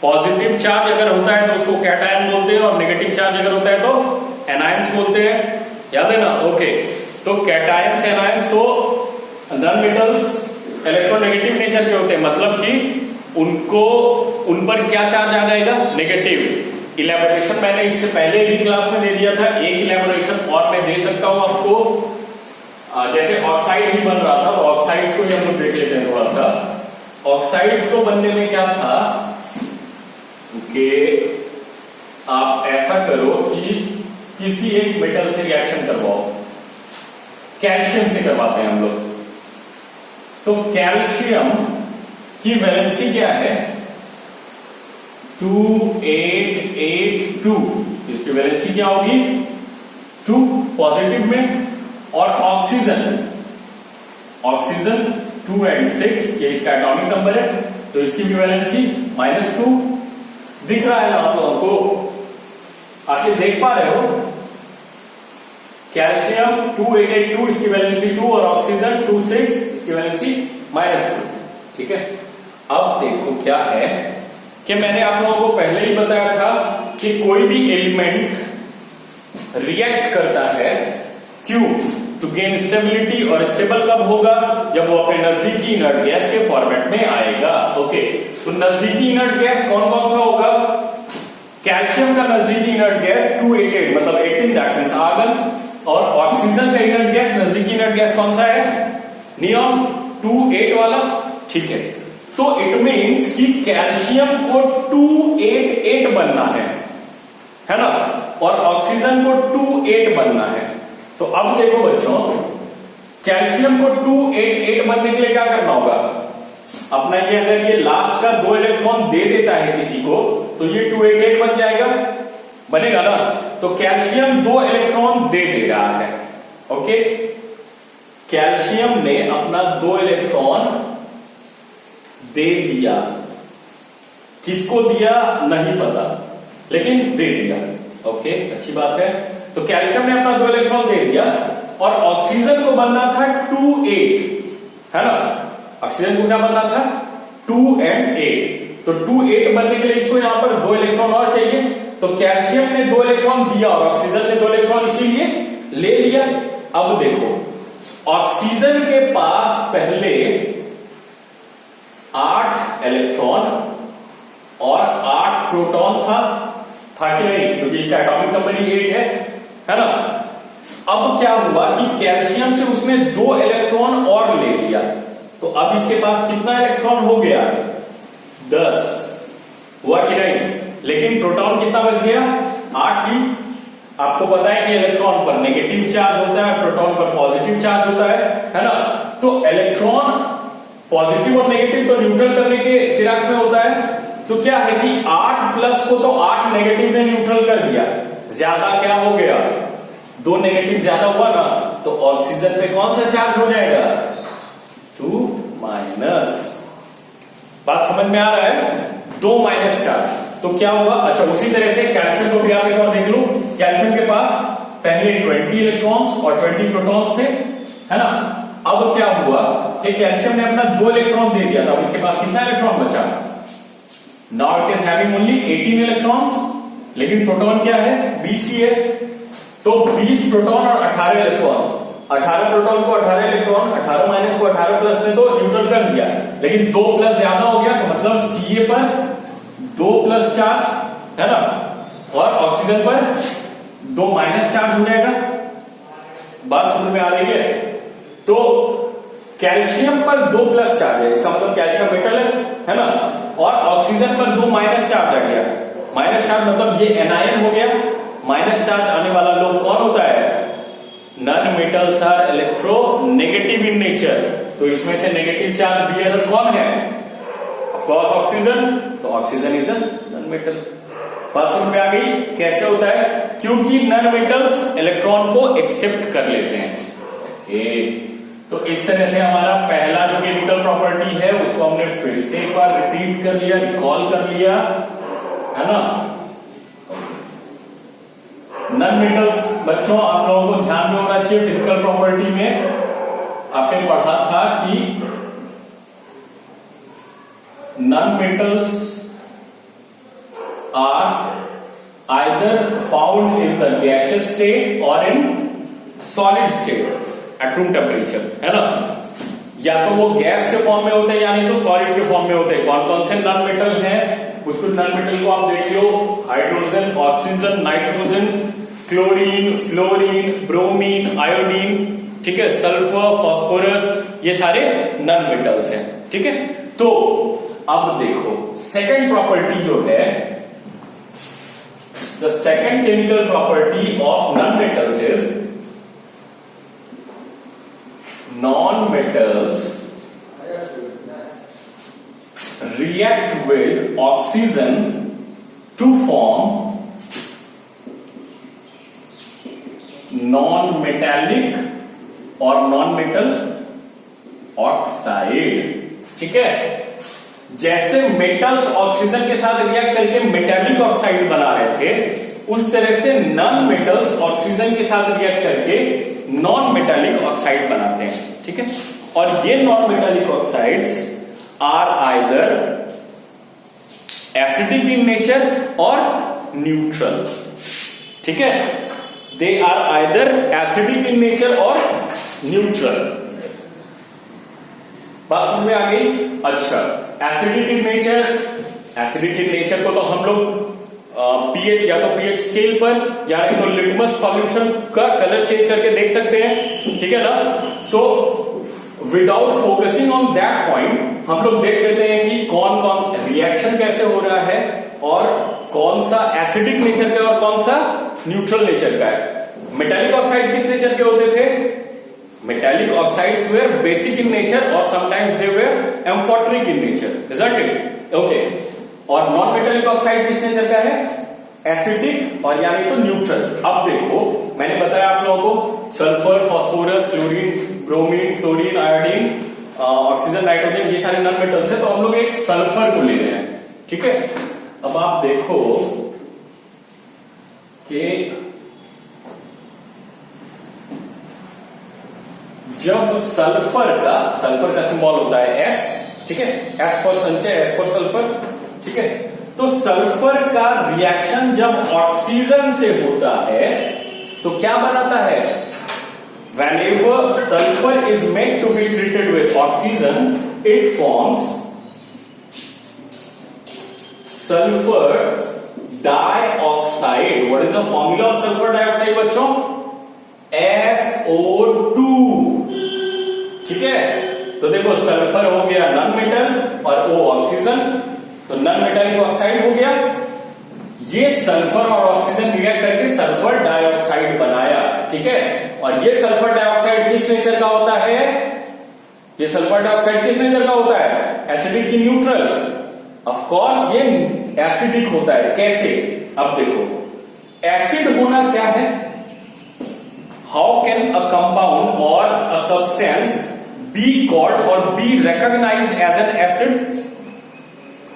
Positive charge अगर होता है तो उसको कैटायन बोलते हैं, और नेगेटिव चार्ज अगर होता है तो एनायंस बोलते हैं। याद है ना? ओके, तो कैटायंस एनायंस तो नॉन मेटल्स इलेक्ट्रोनेगेटिव नेचर के होते हैं, मतलब कि उनको उन पर क्या चार्ज आ जाएगा? नेगेटिव। इलेबोरेशन मैंने इससे पहले भी क्लास में दे दिया था, एक इलेबोरेशन और मैं दे सकता हूं आपको। जैसे ऑक्साइड ही बन रहा था तो ऑक्साइड्स को ही हम लोग देख लेते हैं थोड़ा सा। ऑक्साइड्स को बनने में क्या था कि आप ऐसा करो कि किसी एक मेटल से रिएक्शन करवाओ, कैल्शियम से करवाते हैं हम लोग। तो कैल्शियम की वैलेंसी क्या है? 2882। इसकी वैलेंसी क्या होगी? 2 पॉजिटिव में, और ऑक्सीजन 2 and 6, ये इसका एटॉमिक नंबर है, तो इसकी भी वैलेंसी -2। दिख रहा है ना आप लोगों को? आप ये देख पा रहे हो? कैल्शियम 2882, इसकी वैलेंसी 2, और ऑक्सीजन 26, इसकी वैलेंसी -2। ठीक है, अब देखो क्या है कि मैंने आप लोगों को पहले ही बताया था कि कोई भी एलिमेंट रिएक्ट करता है क्यों? टू गेन स्टेबिलिटी, और स्टेबल कब होगा? जब वो अपने नजदीकी इनर्ट गैस के फॉर्मेट में आएगा। ओके, तो नजदीकी इनर्ट गैस कौन कौन सा होगा? कैल्शियम का नजदीकी इनर्ट गैस 288, मतलब 18, दैट मींस आर्गन। और ऑक्सीजन का इनर्ट गैस, नजदीकी इनर्ट गैस कौन सा है? नियॉन, 28 वाला। ठीक है, तो इट मींस कि कैल्शियम को 288 बनना है ना, और ऑक्सीजन को 28 बनना है। तो अब देखो बच्चों, कैल्शियम को 288 बनने के लिए क्या करना होगा? अपना ये अगर ये लास्ट का 2 इलेक्ट्रॉन दे देता है किसी को, तो ये 288 बन जाएगा, बनेगा ना? तो कैल्शियम 2 इलेक्ट्रॉन दे रहा है। ओके, कैल्शियम ने अपना 2 इलेक्ट्रॉन दे दिया। किसको दिया नहीं पता, लेकिन दे दिया। ओके, अच्छी बात है। तो कैल्शियम ने अपना 2 इलेक्ट्रॉन दे दिया, और ऑक्सीजन को बनना था 28, है ना? ऑक्सीजन को क्या बनना था? 2 and 8। तो 28 बनने के लिए इसको यहां पर 2 इलेक्ट्रॉन और चाहिए। तो कैल्शियम ने 2 इलेक्ट्रॉन दिया, और ऑक्सीजन ने 2 इलेक्ट्रॉन इसीलिए ले लिया। अब देखो, ऑक्सीजन के पास पहले 8 इलेक्ट्रॉन और 8 प्रोटॉन था कि नहीं? क्योंकि इसका एटॉमिक नंबर ही 8 है ना? अब क्या हुआ कि कैल्शियम से उसने 2 इलेक्ट्रॉन और ले लिया, तो अब इसके पास कितना इलेक्ट्रॉन हो गया? 10 हुआ कि नहीं? लेकिन प्रोटॉन कितना बच गया? 8 ही। आपको पता है कि इलेक्ट्रॉन पर नेगेटिव चार्ज होता है, प्रोटॉन पर पॉजिटिव चार्ज होता है ना? तो इलेक्ट्रॉन पॉजिटिव और नेगेटिव तो न्यूट्रल करने के फिराक में होता है। तो क्या है कि 8 प्लस को तो 8 नेगेटिव ने न्यूट्रल कर दिया, ज्यादा क्या हो गया? 2 नेगेटिव ज्यादा हुआ ना, तो ऑक्सीजन पे कौन सा चार्ज हो जाएगा? 2 माइनस। बात समझ में आ रहा है? 2 माइनस चार्ज। तो क्या हुआ? अच्छा, उसी तरह से कैल्शियम को भी आप एक बार देख लो। कैल्शियम के पास पहले 20 इलेक्ट्रॉन्स और 20 प्रोटॉन्स थे, है ना? अब क्या हुआ कि कैल्शियम ने अपना 2 इलेक्ट्रॉन दे दिया था, इसके पास कितना इलेक्ट्रॉन बचा? Now it is having only 18 electrons, लेकिन प्रोटॉन क्या है? 20 ही है। तो 20 प्रोटॉन और 18 इलेक्ट्रॉन, 18 प्रोटॉन को 18 इलेक्ट्रॉन, 18 माइनस को 18 प्लस ने तो न्यूट्रल कर दिया, लेकिन 2 प्लस ज्यादा हो गया, तो मतलब Ca पर 2 प्लस चार्ज, है ना? और ऑक्सीजन पर 2 माइनस चार्ज हो जाएगा। बात समझ में आ रही है? तो कैल्शियम पर 2 प्लस चार्ज है, इसका मतलब कैल्शियम मेटल है ना? और ऑक्सीजन पर 2 माइनस चार्ज आ गया। माइनस चार्ज मतलब ये एनायन हो गया। माइनस चार्ज आने वाला लोग कौन होता है? Non metals are electronegative in nature. तो इसमें से नेगेटिव चार्ज बियरर कौन है? Of course oxygen. तो oxygen is a non metal. बात समझ में आ गई कैसे होता है? क्योंकि नॉन मेटल्स इलेक्ट्रॉन को एक्सेप्ट कर लेते हैं। तो इस तरह से हमारा पहला जो केमिकल प्रॉपर्टी है उसको हमने फिर से एक बार रिपीट कर लिया, रिकॉल कर लिया, है ना? नॉन मेटल्स बच्चों आप लोगों को ध्यान में होना चाहिए। फिजिकल प्रॉपर्टी में आपने पढ़ा था कि non metals are either found in the gaseous state और in solid state at room temperature, है ना? या तो वो गैस के फॉर्म में होते हैं या नहीं तो सॉलिड के फॉर्म में होते हैं। कौन कौन से नॉन मेटल हैं? कुछ नॉन मेटल को आप देख लो, hydrogen, oxygen, nitrogen, chlorine, fluorine, bromine, iodine, ठीक है, सल्फर, फास्फोरस, ये सारे नॉन मेटल्स हैं। ठीक है, तो अब देखो सेकंड प्रॉपर्टी जो है the second chemical property of non-metals is non-metals react with oxygen to form non-metallic or non-metal oxide. ठीक है, जैसे मेटल्स ऑक्सीजन के साथ रिएक्ट करके मेटालिक ऑक्साइड बना रहे थे, उस तरह से नॉन मेटल्स ऑक्सीजन के साथ रिएक्ट करके नॉन मेटालिक ऑक्साइड बनाते हैं। ठीक है, और ये non metallic oxides are either acidic in nature और न्यूट्रल। ठीक है, they are either acidic in nature और न्यूट्रल। बात समझ में आ गई? अच्छा, एसिडिक इन नेचर को तो हम लोग पीएच या तो पीएच स्केल पर या नहीं तो लिटमस सॉल्यूशन का कलर चेंज करके देख सकते हैं। ठीक है ना? So without focusing on that point हम लोग देख लेते हैं कि कौन कौन रिएक्शन कैसे हो रहा है और कौन सा एसिडिक नेचर का और कौन सा न्यूट्रल नेचर का है। मेटालिक ऑक्साइड किस नेचर के होते थे? Metallic oxides were basic in nature or sometimes they were amphoteric in nature, isn't it? Okay. और नॉन मेटालिक ऑक्साइड किस नेचर का है? एसिडिक और यानी तो न्यूट्रल। अब देखो, मैंने बताया आप लोगों को sulphur, phosphorus, chlorine, bromine, fluorine, iodine, oxygen, nitrogen, ये सारे नॉन मेटल्स है। तो हम लोग एक सल्फर को ले रहे हैं। ठीक है, अब आप देखो कि जब सल्फर का सिंबल होता है एस। ठीक है, एस फॉर संचय, एस फॉर सल्फर। ठीक है, तो सल्फर का रिएक्शन जब ऑक्सीजन से होता है तो क्या बनाता है? Whenever sulfur is made to be treated with oxygen, it forms sulfur dioxide. What is the formula of sulfur dioxide बच्चों? SO2। ठीक है, तो देखो सल्फर हो गया नॉन मेटल और O ऑक्सीजन, तो नॉन मेटालिक ऑक्साइड हो गया। ये सल्फर और ऑक्सीजन रिएक्ट करके सल्फर डाइऑक्साइड बनाया। ठीक है, और ये सल्फर डाइऑक्साइड किस नेचर का होता है? ये सल्फर डाइऑक्साइड किस नेचर का होता है? एसिडिक की न्यूट्रल? ऑफ कोर्स ये एसिडिक होता है। कैसे? अब देखो, एसिड होना क्या है? हाउ कैन अ कंपाउंड और अ सब्सटेंस बी कॉल्ड और be recognised as an acid?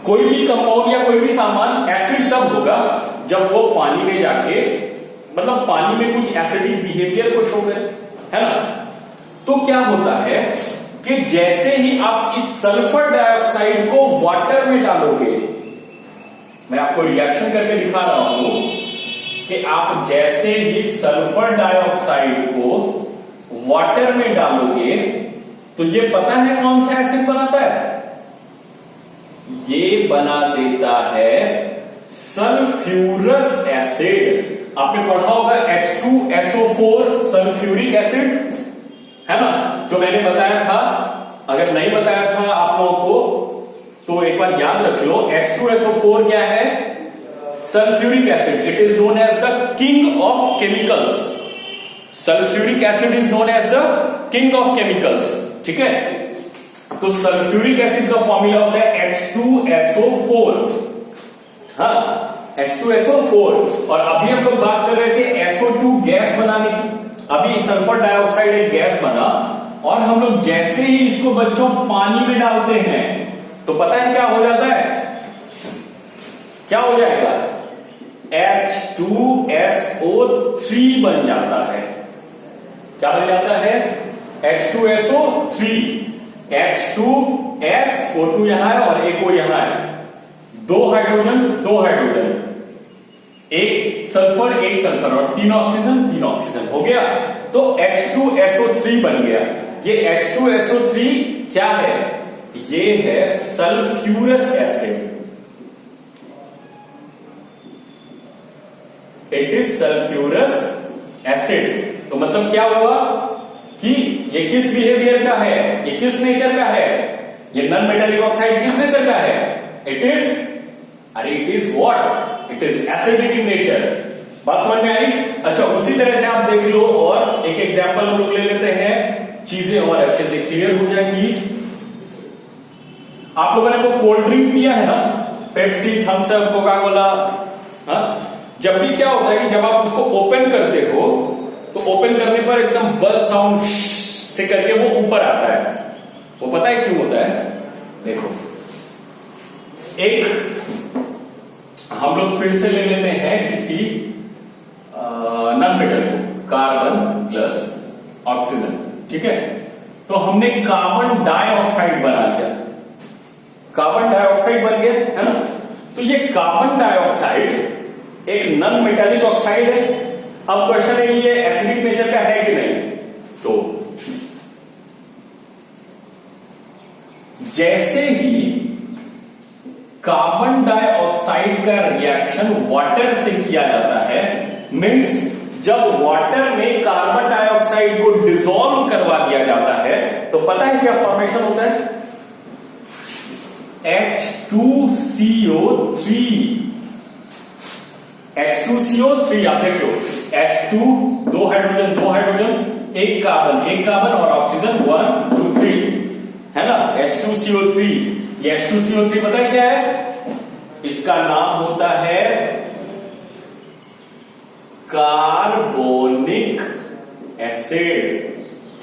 कोई भी कंपाउंड या कोई भी सामान एसिड तब होगा जब वो पानी में जाके, मतलब पानी में कुछ एसिडिक बिहेवियर को शो करे, है ना? तो क्या होता है कि जैसे ही आप इस सल्फर डाइऑक्साइड को वाटर में डालोगे, मैं आपको रिएक्शन करके दिखा रहा हूं कि आप जैसे ही सल्फर डाइऑक्साइड को वाटर में डालोगे तो ये पता है कौन सा एसिड बनाता है? ये बना देता है सल्फ्यूरस एसिड। आपने पढ़ा होगा H2SO4 सल्फ्यूरिक एसिड, है ना? जो मैंने बताया था, अगर नहीं बताया था आप लोगों को तो एक बार याद रख लो। H2SO4 क्या है? Sulphuric acid. It is known as the king of chemicals. Sulphuric acid is known as the king of chemicals. ठीक है, तो सल्फ्यूरिक एसिड का फॉर्मूला होता है H2SO4। हाँ, H2SO4। और अभी हम लोग बात कर रहे थे SO2 गैस बनाने की। अभी सल्फर डाइऑक्साइड एक गैस बना और हम लोग जैसे ही इसको बच्चों पानी में डालते हैं तो पता है क्या हो जाता है? क्या हो जाएगा? H2SO3 बन जाता है। क्या बन जाता है? H2SO3। H2SO2 यहां है और एक O यहां है। दो हाइड्रोजन, एक सल्फर और तीन ऑक्सीजन हो गया, तो H2SO3 बन गया। ये H2SO3 क्या है? ये है sulphurous acid. It is sulphurous acid. तो मतलब क्या हुआ कि ये किस बिहेवियर का है? ये किस नेचर का है? ये नॉन मेटालिक ऑक्साइड किस नेचर का है? इट इज अरे it is what, it is acidic in nature. बात समझ में आई? अच्छा, उसी तरह से आप देख लो और एक एग्जांपल हम लोग ले लेते हैं, चीजें और अच्छे से क्लियर हो जाएंगी। आप लोगों ने वो कोल्ड ड्रिंक पिया है ना, Pepsi, Thums Up, Coca Cola. जब भी क्या होता है कि जब आप उसको ओपन करते हो तो ओपन करने पर एकदम बज साउंड से करके वो ऊपर आता है। वो पता है क्यों होता है? देखो, एक हम लोग फिर से ले लेते हैं किसी नॉन मेटल को, कार्बन प्लस ऑक्सीजन, ठीक है? तो हमने कार्बन डाइऑक्साइड बना दिया, कार्बन डाइऑक्साइड बन गया, है ना? तो ये कार्बन डाइऑक्साइड एक नॉन मेटालिक ऑक्साइड है। अब क्वेश्चन है कि ये एसिडिक नेचर का है कि नहीं। तो जैसे ही कार्बन डाइऑक्साइड का रिएक्शन वाटर से किया जाता है, मींस जब वाटर में कार्बन डाइऑक्साइड को डिसॉल्व करवा दिया जाता है, तो पता है क्या फॉर्मेशन होता है? H2CO3। H2CO3 आप देख लो, H2 दो हाइड्रोजन, एक कार्बन और ऑक्सीजन 1 2 3, है ना? H2CO3। ये H2CO3 पता है क्या है? इसका नाम होता है कार्बोनिक एसिड,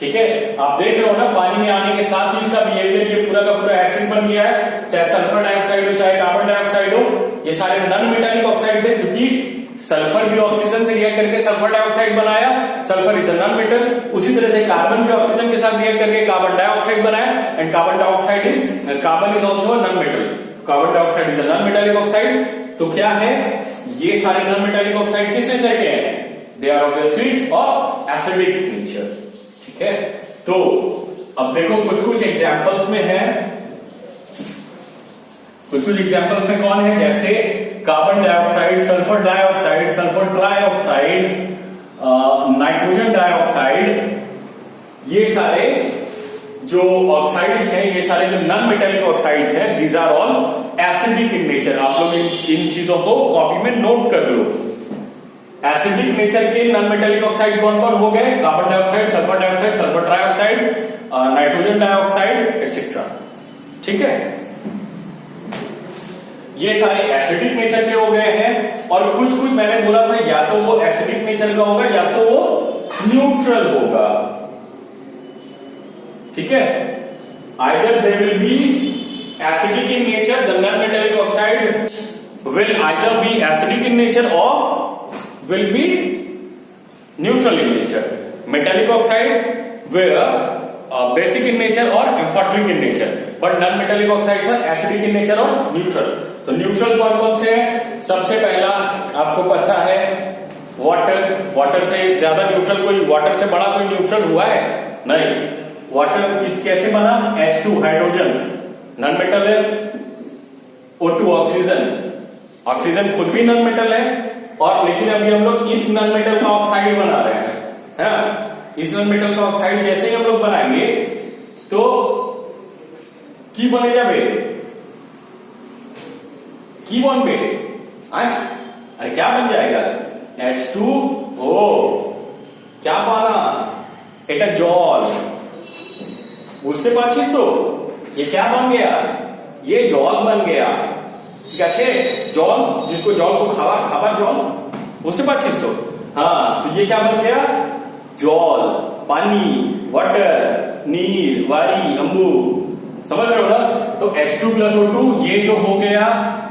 ठीक है? आप देख रहे हो ना, पानी में आने के साथ ही इसका बिहेवियर ये पूरा का पूरा एसिड बन गया है। चाहे सल्फर डाइऑक्साइड हो, चाहे कार्बन डाइऑक्साइड हो, ये सारे नॉन मेटालिक ऑक्साइड थे, क्योंकि सल्फर भी ऑक्सीजन से रिएक्ट करके सल्फर डाइऑक्साइड बनाया, sulphur is a non metal. उसी तरह से कार्बन भी ऑक्सीजन के साथ रिएक्ट करके कार्बन डाइऑक्साइड बनाया, and carbon is also non metal. Carbon dioxide is a non metallic oxide. तो क्या है, ये सारे नॉन मेटालिक ऑक्साइड किस नेचर के हैं? They are obviously of acidic nature, ठीक है? तो अब देखो कुछ एग्जांपल्स में है, कुछ एग्जांपल्स में कौन है? जैसे carbon dioxide, sulphur dioxide, sulphur trioxide, nitrogen dioxide, ये सारे जो ऑक्साइड्स हैं, ये सारे जो नॉन मेटालिक ऑक्साइड्स हैं, these are all acidic in nature. आप लोग इन चीजों को कॉपी में नोट कर लो। एसिडिक नेचर के नॉन मेटालिक ऑक्साइड कौन कौन हो गए? Carbon dioxide, sulphur dioxide, sulphur trioxide, nitrogen dioxide, etcetera, ठीक है? ये सारे एसिडिक नेचर के हो गए हैं। और कुछ मैंने बोला था, या तो वो एसिडिक नेचर का होगा या तो वो न्यूट्रल होगा, ठीक है? Either they will be acidic in nature, the non metallic oxide will either be acidic in nature or will be neutral in nature. Metallic oxide were basic in nature or amphoteric in nature, but non-metallic oxides are acidic in nature or neutral. तो neutral कौन कौन से हैं? सबसे पहला आपको पता है वाटर से ज्यादा न्यूट्रल कोई, वाटर से बड़ा कोई न्यूट्रल हुआ है? नहीं। वाटर कैसे बना? H2 हाइड्रोजन नॉन मेटल है, O2 ऑक्सीजन खुद भी नॉन मेटल है, और लेकिन अभी हम लोग इस नॉन मेटल का ऑक्साइड बना रहे हैं, है? इस नॉन मेटल का ऑक्साइड जैसे ही हम लोग बनाएंगे तो की बने जाए, की बॉन्ड पे, अरे क्या बन जाएगा? H2O, क्या पाना? এটা জল, বুঝতে পারছিস তো? ये क्या बन गया? ये জল बन गया, ঠিক আছে? জল, जिसको জল को খাবার জল, বুঝতে পারছিস তো? हाँ, तो ये क्या बन गया? जल, पानी, वाटर, नीर, वारी, अंबु, समझ रहे हो ना? तो H2 प्लस O2 ये जो हो गया,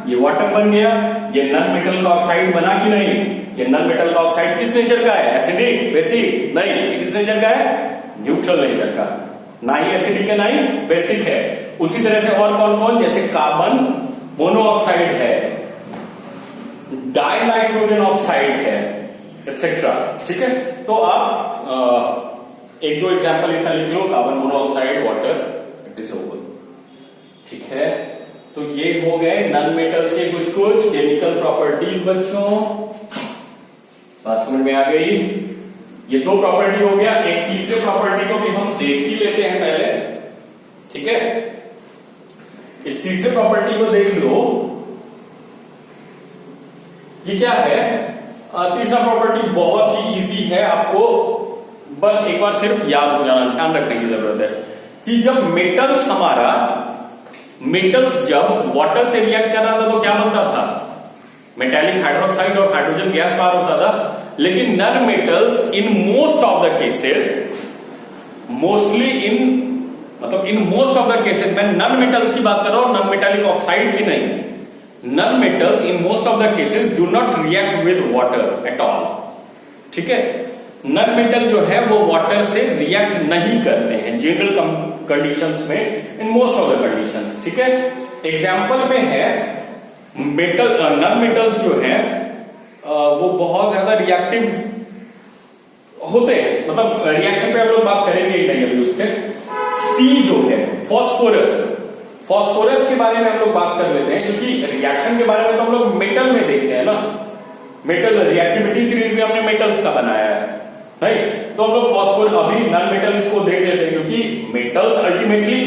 ये वाटर बन गया। ये नॉन मेटल का ऑक्साइड बना कि नहीं? ये नॉन मेटल का ऑक्साइड किस नेचर का है? Acidic, basic? नहीं, ये किस नेचर का है? न्यूट्रल नेचर का। ना ही एसिडिक है ना ही बेसिक है। उसी तरह से और कौन कौन? जैसे कार्बन मोनोऑक्साइड है, डाइनाइट्रोजन ऑक्साइड है, एटसेट्रा, ठीक है? तो आप एक दो एग्जांपल इसका लिख लो। Carbon monoxide, water, it is over, ठीक है? तो ये हो गए नॉन मेटल से कुछ केमिकल प्रॉपर्टीज। बच्चों बात समझ में आ गई? ये दो प्रॉपर्टी हो गया। एक तीसरे प्रॉपर्टी को भी हम देख ही लेते हैं पहले, ठीक है? इस तीसरे प्रॉपर्टी को देख लो। ये क्या है? तीसरा प्रॉपर्टी बहुत ही इजी है, आपको बस एक बार सिर्फ याद हो जाना, ध्यान रखने की जरूरत है कि जब मेटल्स जब वाटर से रिएक्ट कर रहा था तो क्या बनता था? मेटालिक हाइड्रोक्साइड और हाइड्रोजन गैस बाहर होता था। लेकिन non metals in most of the cases, in most of the cases, मैं नॉन मेटल्स की बात कर रहा हूं, नॉन मेटालिक ऑक्साइड की नहीं, non metals in most of the cases do not react with water at all. ठीक है, नॉन मेटल जो है वो वाटर से रिएक्ट नहीं करते हैं जनरल कंडीशंस में, in most of the conditions. ठीक है, एग्जांपल में है नॉन मेटल्स जो है वो बहुत ज्यादा रिएक्टिव होते हैं, मतलब रिएक्शन पे हम लोग बात करेंगे ही नहीं अभी उसके। पी जो है फॉस्फोरस के बारे में हम लोग बात कर लेते हैं, क्योंकि रिएक्शन के बारे में तो हम लोग मेटल में देखते हैं ना, मेटल रिएक्टिविटी सीरीज में हमने मेटल्स का बनाया है, राइट? तो हम लोग फॉस्फोरस अभी नॉन मेटल को देख लेते हैं, क्योंकि metals ultimately,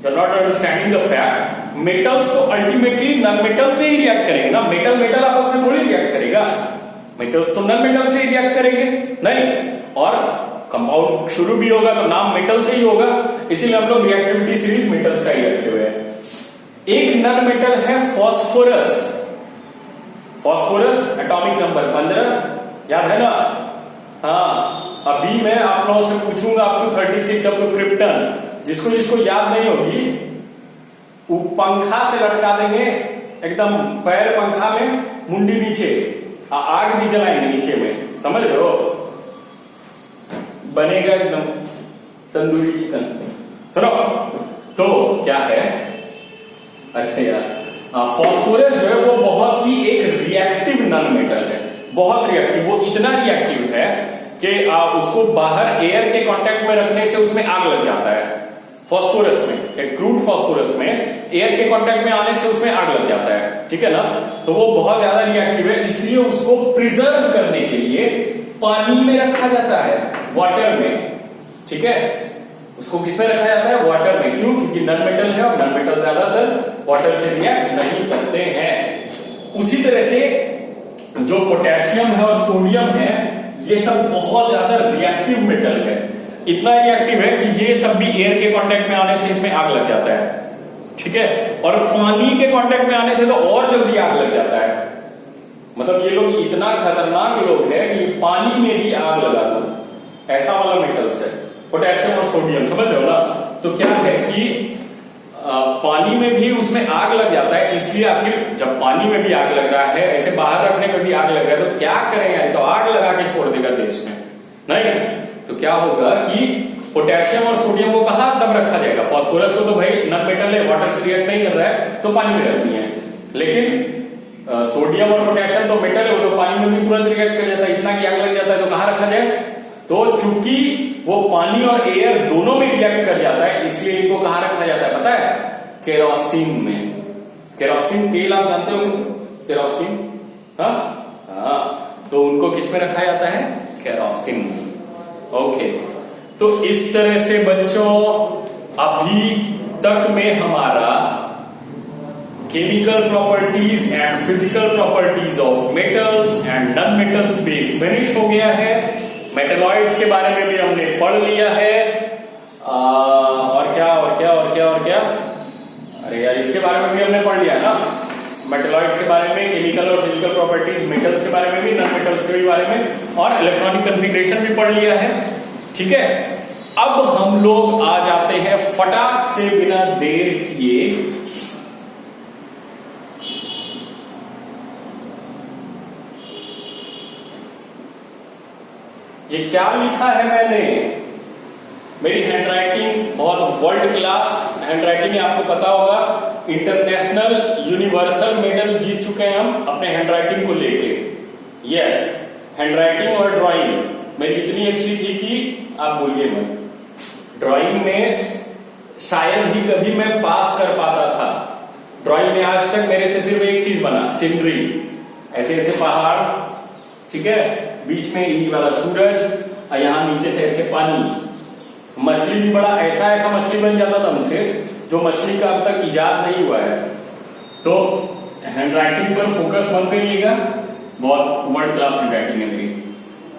you are not understanding the fact, metals तो अल्टीमेटली नॉन मेटल से ही रिएक्ट करेंगे ना, मेटल आपस में थोड़ी रिएक्ट करेगा, मेटल्स तो नॉन मेटल से ही रिएक्ट करेंगे नहीं, और कंपाउंड शुरू भी होगा तो नाम मेटल से ही होगा, इसीलिए हम लोग रिएक्टिविटी सीरीज मेटल्स का ही रखे हुए हैं। एक नॉन मेटल है फॉस्फोरस एटॉमिक नंबर 15, याद है ना? हाँ, अभी मैं आप लोगों से पूछूंगा आपको 36 अपनो क्रिप्टन, जिसको याद नहीं होगी वो पंखा से लटका देंगे, एकदम पैर पंखा में, मुंडी नीचे, आग भी जलाएंगे नीचे में, समझ रहे हो? बनेगा एकदम तंदूरी चिकन। सुनो, तो क्या है, अरे यार, फॉस्फोरस जो है वो बहुत ही एक रिएक्टिव नॉन मेटल है, बहुत रिएक्टिव, वो इतना रिएक्टिव है कि उसको बाहर एयर के कांटेक्ट में रखने से उसमें आग लग जाता है। फॉस्फोरस में, एक क्रूड फॉस्फोरस में एयर के कांटेक्ट में आने से उसमें आग लग जाता है, ठीक है ना? तो वो बहुत ज्यादा रिएक्टिव है, इसलिए उसको प्रिजर्व करने के लिए पानी में रखा जाता है, वाटर में। ठीक है, उसको किसमें रखा जाता है? वाटर में। क्यों? क्योंकि नॉन मेटल है और नॉन मेटल ज्यादातर वाटर से रिएक्ट नहीं करते हैं। उसी तरह से जो पोटेशियम है और सोडियम है, ये सब बहुत ज्यादा रिएक्टिव मेटल है, इतना रिएक्टिव है कि ये सब भी एयर के कांटेक्ट में आने से इसमें आग लग जाता है। ठीक है, और पानी के कांटेक्ट में आने से तो और जल्दी आग लग जाता है। मतलब ये लोग इतना खतरनाक लोग हैं कि पानी में भी आग लगा दो, ऐसा वाला मेटल्स है पोटेशियम और सोडियम, समझ रहे हो ना? तो क्या है कि पानी में भी उसमें आग लग जाता है, इसलिए आखिर जब पानी में भी आग लग रहा है, ऐसे बाहर रखने में भी आग लग रहा है, तो क्या करें यार, तो आग लगा के छोड़ देगा देश में, नहीं? तो क्या होगा कि पोटेशियम और सोडियम को कहां दब रखा जाएगा? फॉस्फोरस को तो भाई नॉन मेटल है, वाटर से रिएक्ट नहीं कर रहा है, तो पानी में रख दिए हैं। लेकिन सोडियम और पोटेशियम तो मेटल है, वो तो पानी में भी तुरंत रिएक्ट कर जाता है, इतना की आग लग जाता है, तो कहां रखा जाए? तो चूंकि वो पानी और एयर दोनों में रिएक्ट कर जाता है, इसलिए इनको कहां रखा जाता है पता है? केरोसिन में। केरोसिन तेल आप जानते हो, केरोसिन, हाँ, तो उनको किस में रखा जाता है? केरोसिन। ओके, तो इस तरह से बच्चों अभी तक में हमारा chemical properties and physical properties of metals and non metals पे फिनिश हो गया है। मेटलॉइड्स के बारे में भी हमने पढ़ लिया है। और क्या, अरे यार, इसके बारे में भी हमने पढ़ लिया ना, मेटलॉइड्स के बारे में, केमिकल और फिजिकल प्रॉपर्टीज मेटल्स के बारे में भी, नॉन मेटल्स के भी बारे में, और इलेक्ट्रॉनिक कॉन्फ़िगरेशन भी पढ़ लिया है। ठीक है, अब हम लोग आ जाते हैं फटाक से बिना देर किए ये क्या लिखा है मैंने, मेरी हैंडराइटिंग बहुत वर्ल्ड क्लास हैंडराइटिंग है, आपको पता होगा, इंटरनेशनल यूनिवर्सल मेडल जीत चुके हैं हम अपने हैंडराइटिंग को लेके। यस, हैंडराइटिंग और ड्राइंग मेरी इतनी अच्छी थी कि आप बोलिए मत। ड्राइंग में शायद ही कभी मैं पास कर पाता था। ड्राइंग में आज तक मेरे से सिर्फ एक चीज बना, सीनरी, ऐसे ऐसे पहाड़, ठीक है, बीच में ये वाला सूरज, और यहां नीचे से ऐसे पानी। मछली भी बड़ा ऐसा मछली बन जाता था मुझसे, जो मछली का अब तक इजाद नहीं हुआ है। तो हैंड राइटिंग पर फोकस मत करिएगा, बहुत वर्ल्ड क्लास हैंड राइटिंग है मेरी।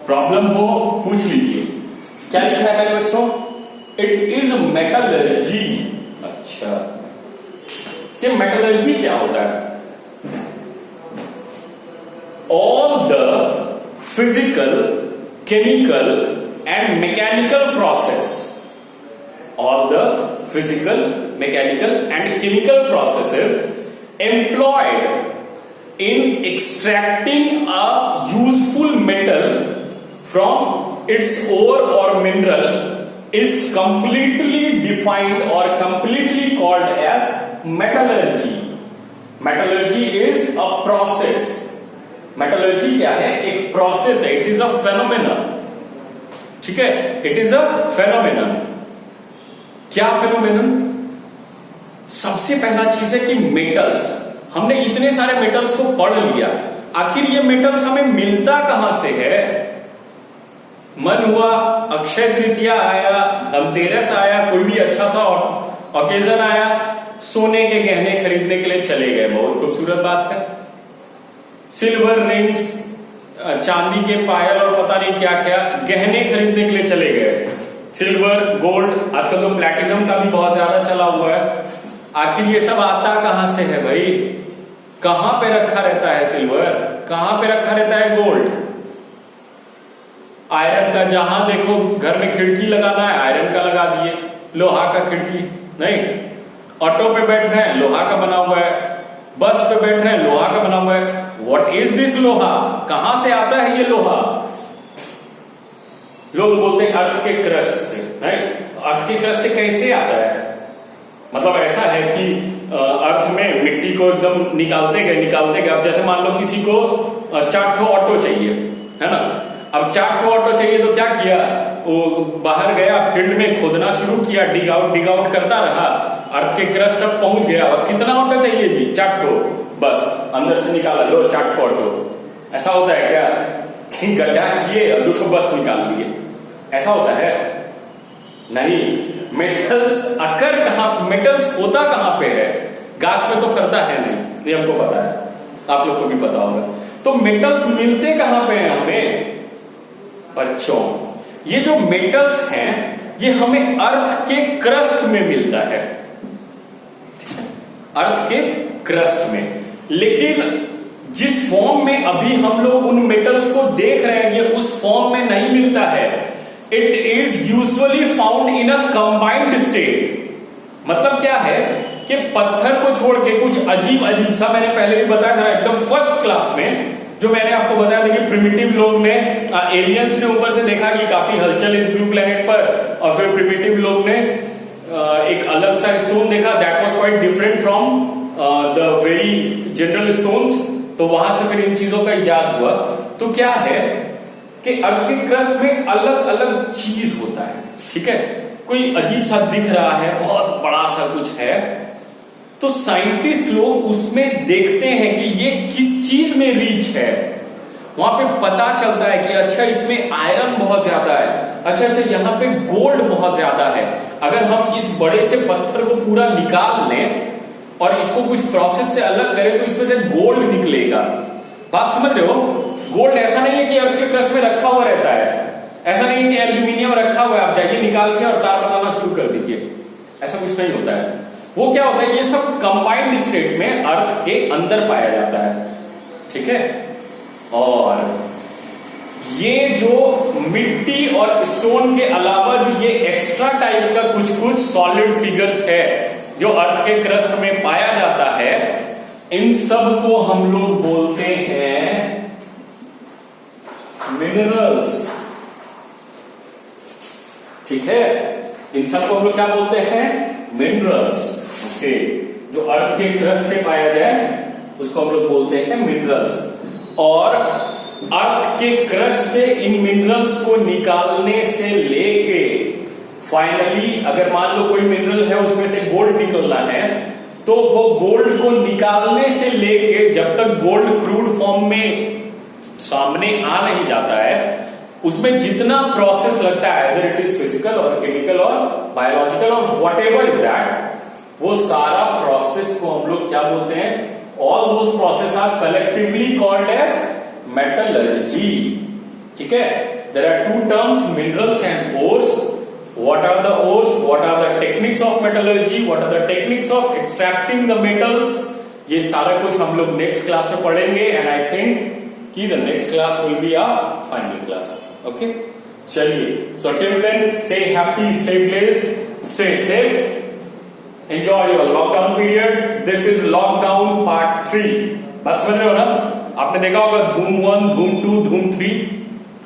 प्रॉब्लम हो पूछ लीजिए। क्या लिखा है मेरे बच्चों? It is metallurgy. अच्छा, ये मेटलर्जी क्या होता है? All the physical, chemical and mechanical process, all the physical, mechanical and chemical processes employed in extracting a useful metal from its ore or mineral is completely defined or completely called as metallurgy. Metallurgy is a process. Metallurgy क्या है? एक process है. It is a phenomenon. ठीक है? It is a phenomenon. क्या phenomenon? सबसे पहला चीज है कि मेटल्स, हमने इतने सारे मेटल्स को पढ़ लिया, आखिर ये मेटल्स हमें मिलता कहां से है? मन हुआ, अक्षय तृतीया आया, धनतेरस आया, कोई भी अच्छा सा ओकेजन आया, सोने के गहने खरीदने के लिए चले गए, बहुत खूबसूरत बात है। सिल्वर रिंग्स, चांदी के पायल और पता नहीं क्या क्या गहने खरीदने के लिए चले गए, सिल्वर, गोल्ड, आजकल तो प्लैटिनम का भी बहुत ज्यादा चला हुआ है। आखिर ये सब आता कहां से है भाई? कहां पे रखा रहता है सिल्वर? कहां पे रखा रहता है गोल्ड? आयरन का, जहां देखो घर में खिड़की लगाना है आयरन का लगा दिए, लोहा का खिड़की नहीं। ऑटो पे बैठ रहे हैं, लोहा का बना हुआ है। बस पे बैठ रहे हैं, लोहा का बना हुआ है। व्हाट इज दिस लोहा? कहां से आता है ये लोहा? लोग बोलते हैं अर्थ के क्रस्ट से, नहीं? अर्थ के क्रस्ट से कैसे आता है? मतलब ऐसा है कि अर्थ में मिट्टी को एकदम निकालते गए। अब जैसे मान लो किसी को 4 ठो ऑटो चाहिए, है ना? अब 4 ठो ऑटो चाहिए तो क्या किया? वो बाहर गया, फील्ड में खोदना शुरू किया, डिग आउट करता रहा, अर्थ के क्रस्ट सब पहुंच गया। अब कितना ऑटो चाहिए जी? 4 ठो, बस अंदर से निकाला, लो 4 ठो ऑटो। ऐसा होता है क्या कि गड्ढा किए और 2 ठो बस निकाल लिए? ऐसा होता है? नहीं। मेटल्स आकर कहां, मेटल्स होता कहां पे है? घास में तो करता है नहीं, ये हमको पता है, आप लोग को भी पता होगा। तो मेटल्स मिलते कहां पे हैं हमें? बच्चों, ये जो मेटल्स हैं ये हमें अर्थ के क्रस्ट में मिलता है, अर्थ के क्रस्ट में। लेकिन जिस फॉर्म में अभी हम लोग उन मेटल्स को देख रहे हैं, ये उस फॉर्म में नहीं मिलता है। It is usually found in a combined state. मतलब क्या है कि पत्थर को छोड़ के कुछ अजीब सा, मैंने पहले भी बताया था एकदम फर्स्ट क्लास में, जो मैंने आपको बताया था कि प्रिमिटिव लोग ने, एलियंस ने ऊपर से देखा कि काफी हलचल इस ब्लू प्लेनेट पर, और फिर प्रिमिटिव लोग ने एक अलग सा स्टोन देखा, that was quite different from the very general stones. तो वहां से फिर इन चीजों का इजाद हुआ। तो क्या है कि अर्थ के क्रस्ट में अलग अलग चीज होता है, ठीक है? कोई अजीब सा दिख रहा है, बहुत बड़ा सा कुछ है, तो साइंटिस्ट लोग उसमें देखते हैं कि ये किस चीज में रिच है। वहां पे पता चलता है कि अच्छा इसमें आयरन बहुत ज्यादा है, अच्छा यहाँ पे गोल्ड बहुत ज्यादा है। अगर हम इस बड़े से पत्थर को पूरा निकाल लें और इसको कुछ प्रोसेस से अलग करें तो इसमें से गोल्ड निकलेगा। बात समझ रहे हो? गोल्ड ऐसा नहीं है कि अर्थ के क्रस्ट में रखा हुआ रहता है, ऐसा नहीं है कि एल्यूमिनियम रखा हुआ है आप जाइए निकाल के और तार बनाना शुरू कर दीजिए, ऐसा कुछ नहीं होता है। वो क्या होता है, ये सब कंबाइंड स्टेट में अर्थ के अंदर पाया जाता है, ठीक है? और ये जो मिट्टी और स्टोन के अलावा जो ये एक्स्ट्रा टाइप का कुछ सॉलिड फिगर्स है जो अर्थ के क्रस्ट में पाया जाता है, इन सब को हम लोग बोलते हैं मिनरल्स, ठीक है? इन सब को हम लोग क्या बोलते हैं? मिनरल्स। ओके, जो अर्थ के क्रस्ट से पाया जाए उसको हम लोग बोलते हैं मिनरल्स। और अर्थ के क्रस्ट से इन मिनरल्स को निकालने से लेके फाइनली अगर मान लो कोई मिनरल है उसमें से गोल्ड निकलना है, तो वो गोल्ड को निकालने से लेके जब तक गोल्ड क्रूड फॉर्म में सामने आ नहीं जाता है, उसमें जितना प्रोसेस लगता है, अदर इट इज फिजिकल और केमिकल और बायोलॉजिकल और व्हाटएवर इज दैट, वो सारा प्रोसेस को हम लोग क्या बोलते हैं? All those process are collectively called as metallurgy. ठीक है. There are two terms, minerals and ores. What are the ores? What are the techniques of metallurgy? What are the techniques of extracting the metals? ये सारा कुछ हम लोग next class में पढ़ेंगे. And I think कि the next class will be our final class. Okay, चलिए. So till then, stay happy, stay blessed, stay safe, enjoy your lockdown period. This is lockdown part 3. बात समझ रहे हो ना? आपने देखा होगा धूम 1, धूम 2, धूम 3.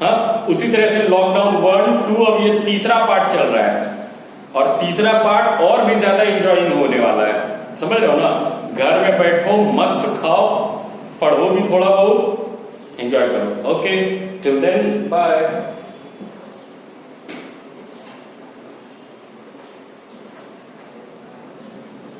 हाँ, उसी तरह से लॉकडाउन 1, 2, अब ये तीसरा पार्ट चल रहा है. और तीसरा पार्ट और भी ज्यादा इंजॉयिंग होने वाला है. समझ रहे हो ना? घर में बैठो, मस्त खाओ, पढ़ो भी थोड़ा बहुत, एंजॉय करो. Okay, till then, bye.